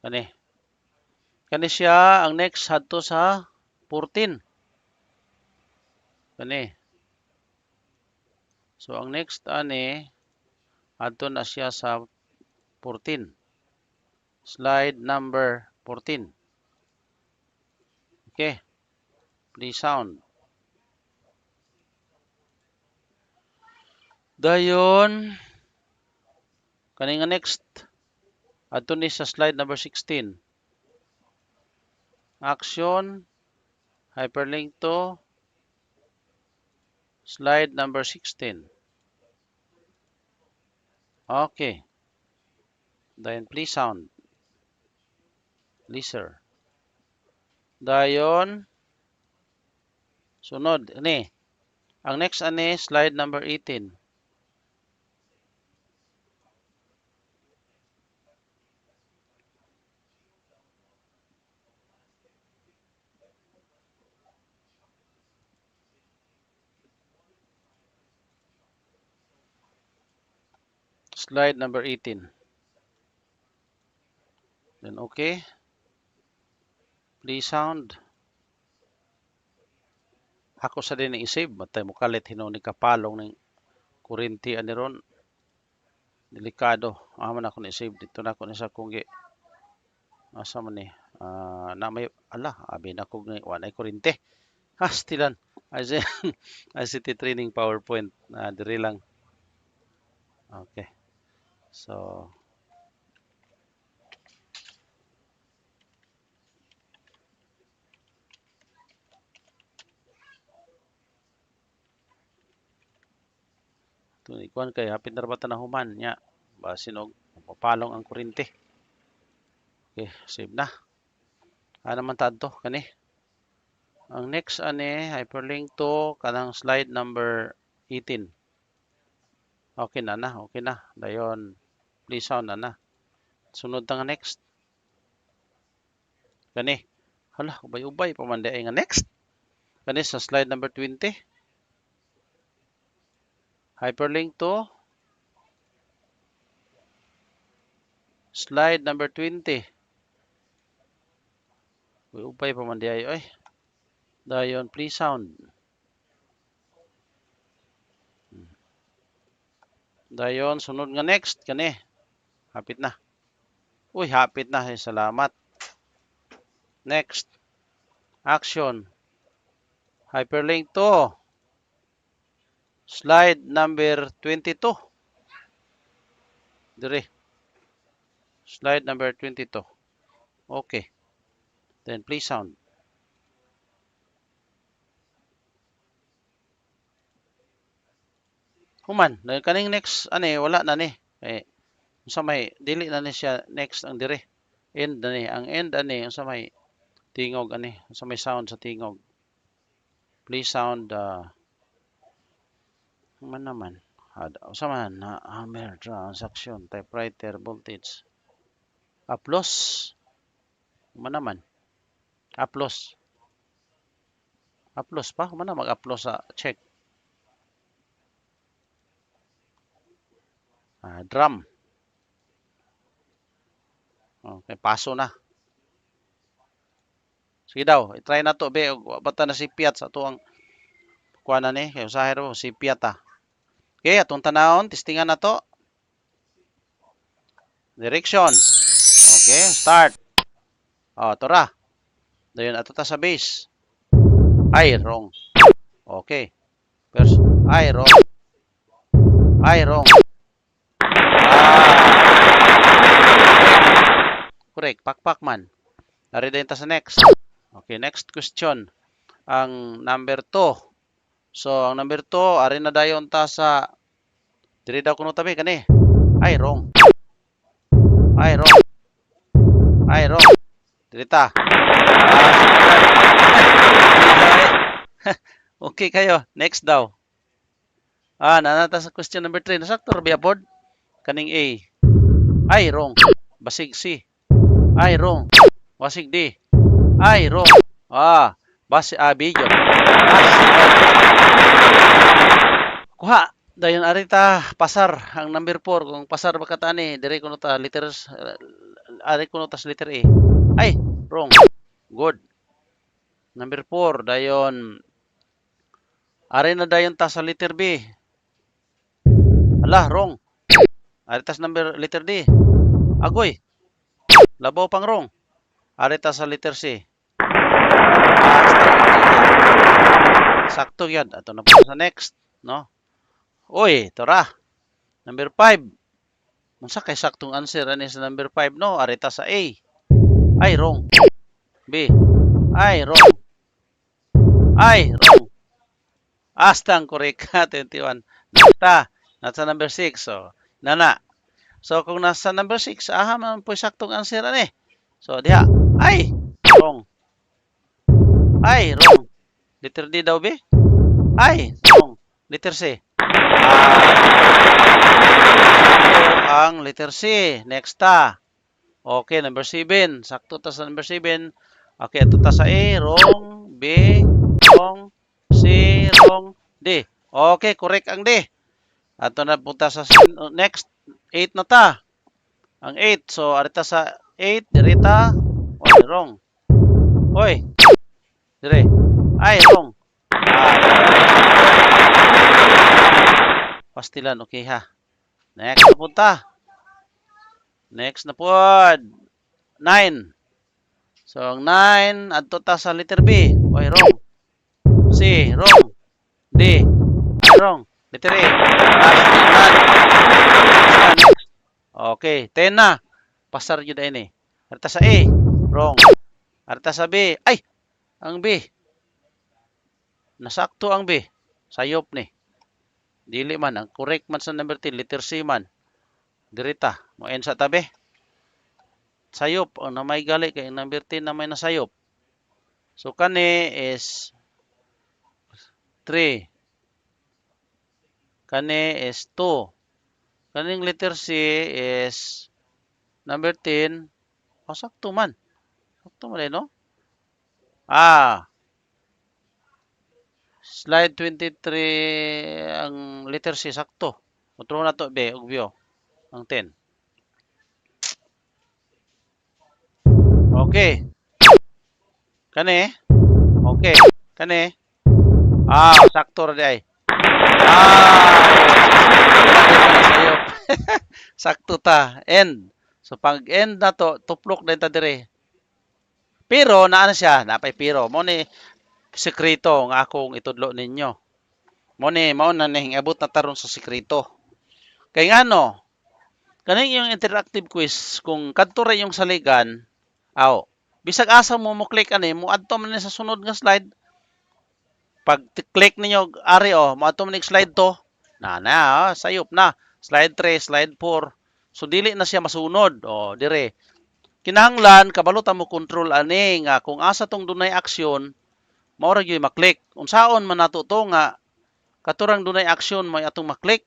Kani. Kani siya ang next hadto sa 14. Kani. So ang next ani adto na siya sa 14. Slide number 14. Okay. Please sound. Dayon kani nga next adto ni sa slide number 16. Action hyperlink to slide number 16. Okay. Dayon please sound. Laser. Dayon sunod ni ang next ani slide number 18. Slide number 18. Then okay. Please sound. Ako sa din i-save matay mo kalit hinon ni kapalong ng kuryente ani ron. Delikado. Aman ako ni save dito na ako ni sa kung asa man ni na may abi na kog ni wa na kuryente. Hastilan. ICT training PowerPoint diri lang. Okay. So tunikwan kay hapit na rabatan na human nya basin og papalong ang kuryente. Okay, save na. Naman tadto kani. Ang next ani hyperlink to kanang slide number 18. Okay na. Dayon please sound na. Sunod ta nga next. Kani. Ubay-ubay pa man nga next. Kani sa slide number 20. Hyperlink to slide number 20. Uy, upay pa man di ay. Ay, dayon, please sound. Dayon, sunod nga next. Kani, hapit na. Uy, hapit na. Ay, salamat. Next. Action. Hyperlink to slide number 22. Dire. Slide number 22. Okay. Then please sound. Human, kaning next ani wala na ni. Unsa may dili na ni siya next ang dire. End na ni. Ang end ani unsa may tingog ani, unsa may sound sa tingog. Please sound man naman. Unsa man hammer transaction typewriter voltage. Applause. Man naman. Applause. Applause pa man na mag-applause sa check. Drum. Okay, paso na. Sige daw, i-try na to be bata na si Piat sa to ang kuha na ni kay usahay ro si Piat ta. Okay, atong tanawon, testingan na to. Direction. Okay, start. Tora. Dayon ato ta sa base. Ay, wrong. Okay. First, ay, wrong. Ay, wrong. Correct. Pakpak man. Ari din ta sa next. Okay, next question. Ang number 2. So, ang number 2, ari na dayon ta sa diri daw kuno tabi kani. Ay, wrong. Ay, wrong. Ay, wrong. Diri ta. Okay kayo. Next daw. Nanata sa question number 3. Nasakto ra biya board? Kaning A. Ay, wrong. Basig C. Ay, wrong. Basig D. Ay, wrong. Basi B yun. Kuha. Dayon arita pasar ang number 4 kung pasar ba katani dire kuno ta letters ari kuno ta letter A. Ay, wrong. Good. Number 4 dayon ari na dayon ta sa letter B. Ala, wrong. Ari ta sa letter D. Agoy. Labaw pang wrong. Ari ta sa letter C. Sakto yan. Ato na po sa next, no? Oy, tora. Number 5. Unsa kay saktong answer ani sa number 5 no? Arita sa A. Ay, wrong. B. Ay, wrong. Ay, wrong. Astang correct. 21. Nasa number 6. So, nana. So, kung nasa number 6, man po saktong answer ani. So, diha. Ay, wrong. Ay, wrong. Letter D daw, B? Ay, wrong. Letter C. Ang letter C. Next ta. Okay, number 7. Sakto ta sa number 7. Okay, ito ta sa A. Wrong. B. Wrong. C. Wrong. D. Okay, correct ang D. Ato na punta sa next. 8 na ta. Ang 8. So, arita sa 8. Dirita. Oy, wrong. Oy. Dire. Ay, wrong. Pastilan, okay ha. Next na punta. Next na po. 9. So, ang 9, adto ta sa letter B. Oy, wrong. C, wrong. D, wrong. Letter A. Pastilan. Okay, 10 na. Pasar yun na ini. Arta sa A, wrong. Arta sa B, ay, ang B. Nasakto ang B. Sayop ni. Dili man. Ang correct man sa number 10. Letter C man. Dirita. Mo end sa tabi. Sayop. O na may gali kay number 10 na may nasayop. So kani is 3. Kani is 2. Kaning letter C is number 10. Sakto man. Sakto man no? Slide 23 ang letter C sakto. Utro na to be ug view ang 10. Okay. Kani? Okay. Kani? Sakto ra di ay. Sayop. Sakto ta. End. So pag end na to, tuplok na ta dire. Pero naa na siya, napay pero mo ni sekreto nga akong itudlo ninyo. Mo na ning abot na taron sa sekreto. Kay ngano? Kaning yung interactive quiz kung kadto ra yung saligan, bisag asa mo mo click ani mo adto man ni sa sunod nga slide. Pag click ninyo ari mo adto man ni slide to. Sayop na. Slide 3, slide 4. So dili na siya masunod. Dire. Kinahanglan kabalo ta mo control ani nga kung asa tong dunay aksyon mao ra gyud maklik. Unsaon man nato to nga katurang dunay aksyon may atong maklik.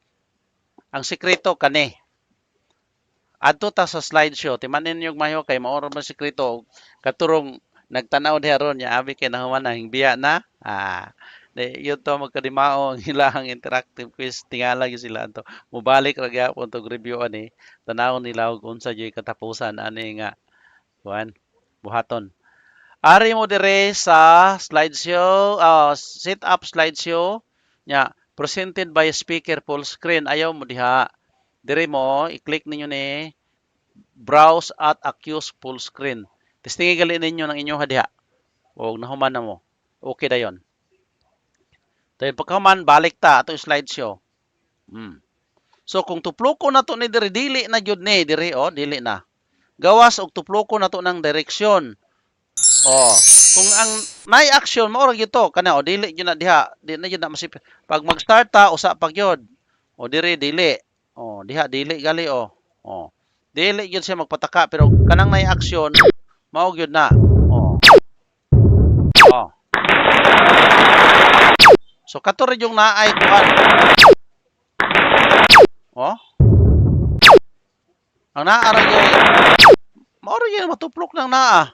Ang sekreto kani. Adto ta sa slideshow. Timanin niyo mayo kay mao ra man sekreto. Katurong nagtanaw diha ron nya abi kay nahuman ang biya na. Yun to magkadimao ang ilang interactive quiz tingala gyud sila to. Mubalik ra gyapon tog review ani. Tanawon nila og unsa jud katapusan ani nga kuan buhaton. Ari mo dire sa slideshow, set up slideshow nya presented by speaker full screen. Ayaw mo diha. Dire mo i-click ninyo ni browse at accuse full screen. Testingi gali ninyo ng inyong diha. O nahuman na mo. Okay dayon. Dahil pagkaman balik ta ato slideshow. So kung tuploko na to ni dire dili na gyud ni dire dili na. Gawas og tuploko na to ng direksyon. Kung ang may action mao ra gyud to kana dili gyud na diha, di na gyud na masip. Pag mag-start ta usa pa gyud. Dire dili. Diha dili gali Dili gyud siya magpataka pero kanang may action mao gyud na. So kato rin yung naay kuan. Ang naa ra gyud mao ra gyud matuplok ng naa.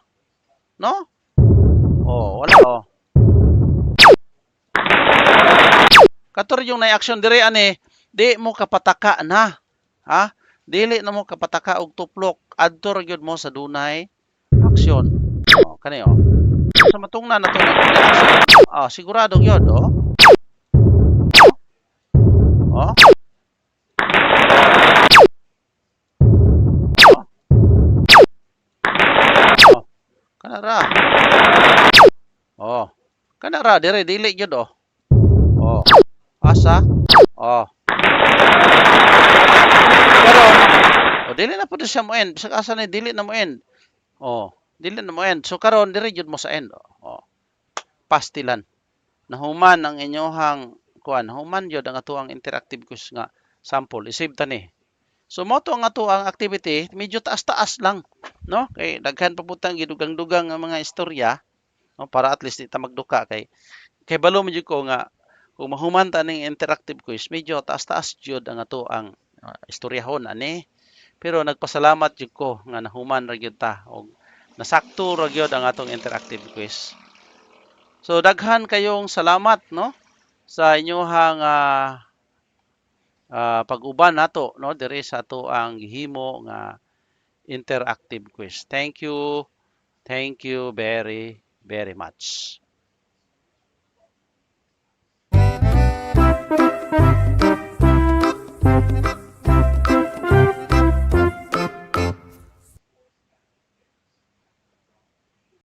No? Wala Kato rin yung na-action dire ani, di mo kapataka na. Dili na mo kapataka og tuplok adto ra gyud mo sa dunay aksyon. Kani sa matungnan na to action. Sigurado gyud Kanara. Kanara dire dili gyud Asa? Pero dili na pud siya mo end. Bisag asa ni dili na mo end. Dili na mo end. So karon dire gyud mo sa end. Pastilan. Nahuman ang inyohang kuan. Nahuman gyud ang atuang interactive quiz nga sample. I-save ta ni. So mo to ang atuang activity, medyo taas-taas lang, no? Kay daghan pa putang gidugang-dugang nga mga istorya, no? Para at least di ta magduka kay balo mo gyud ko nga kung mahuman ta ning interactive quiz, medyo taas-taas jud ang atuang istoryahon ani. Pero nagpasalamat jud ko nga nahuman ra gyud ta og nasakto ra gyud ang atong interactive quiz. So daghan kayong salamat no sa inyohang pag-uban nato no diri sa ato ang gihimo nga interactive quiz. Thank you. Thank you very very much.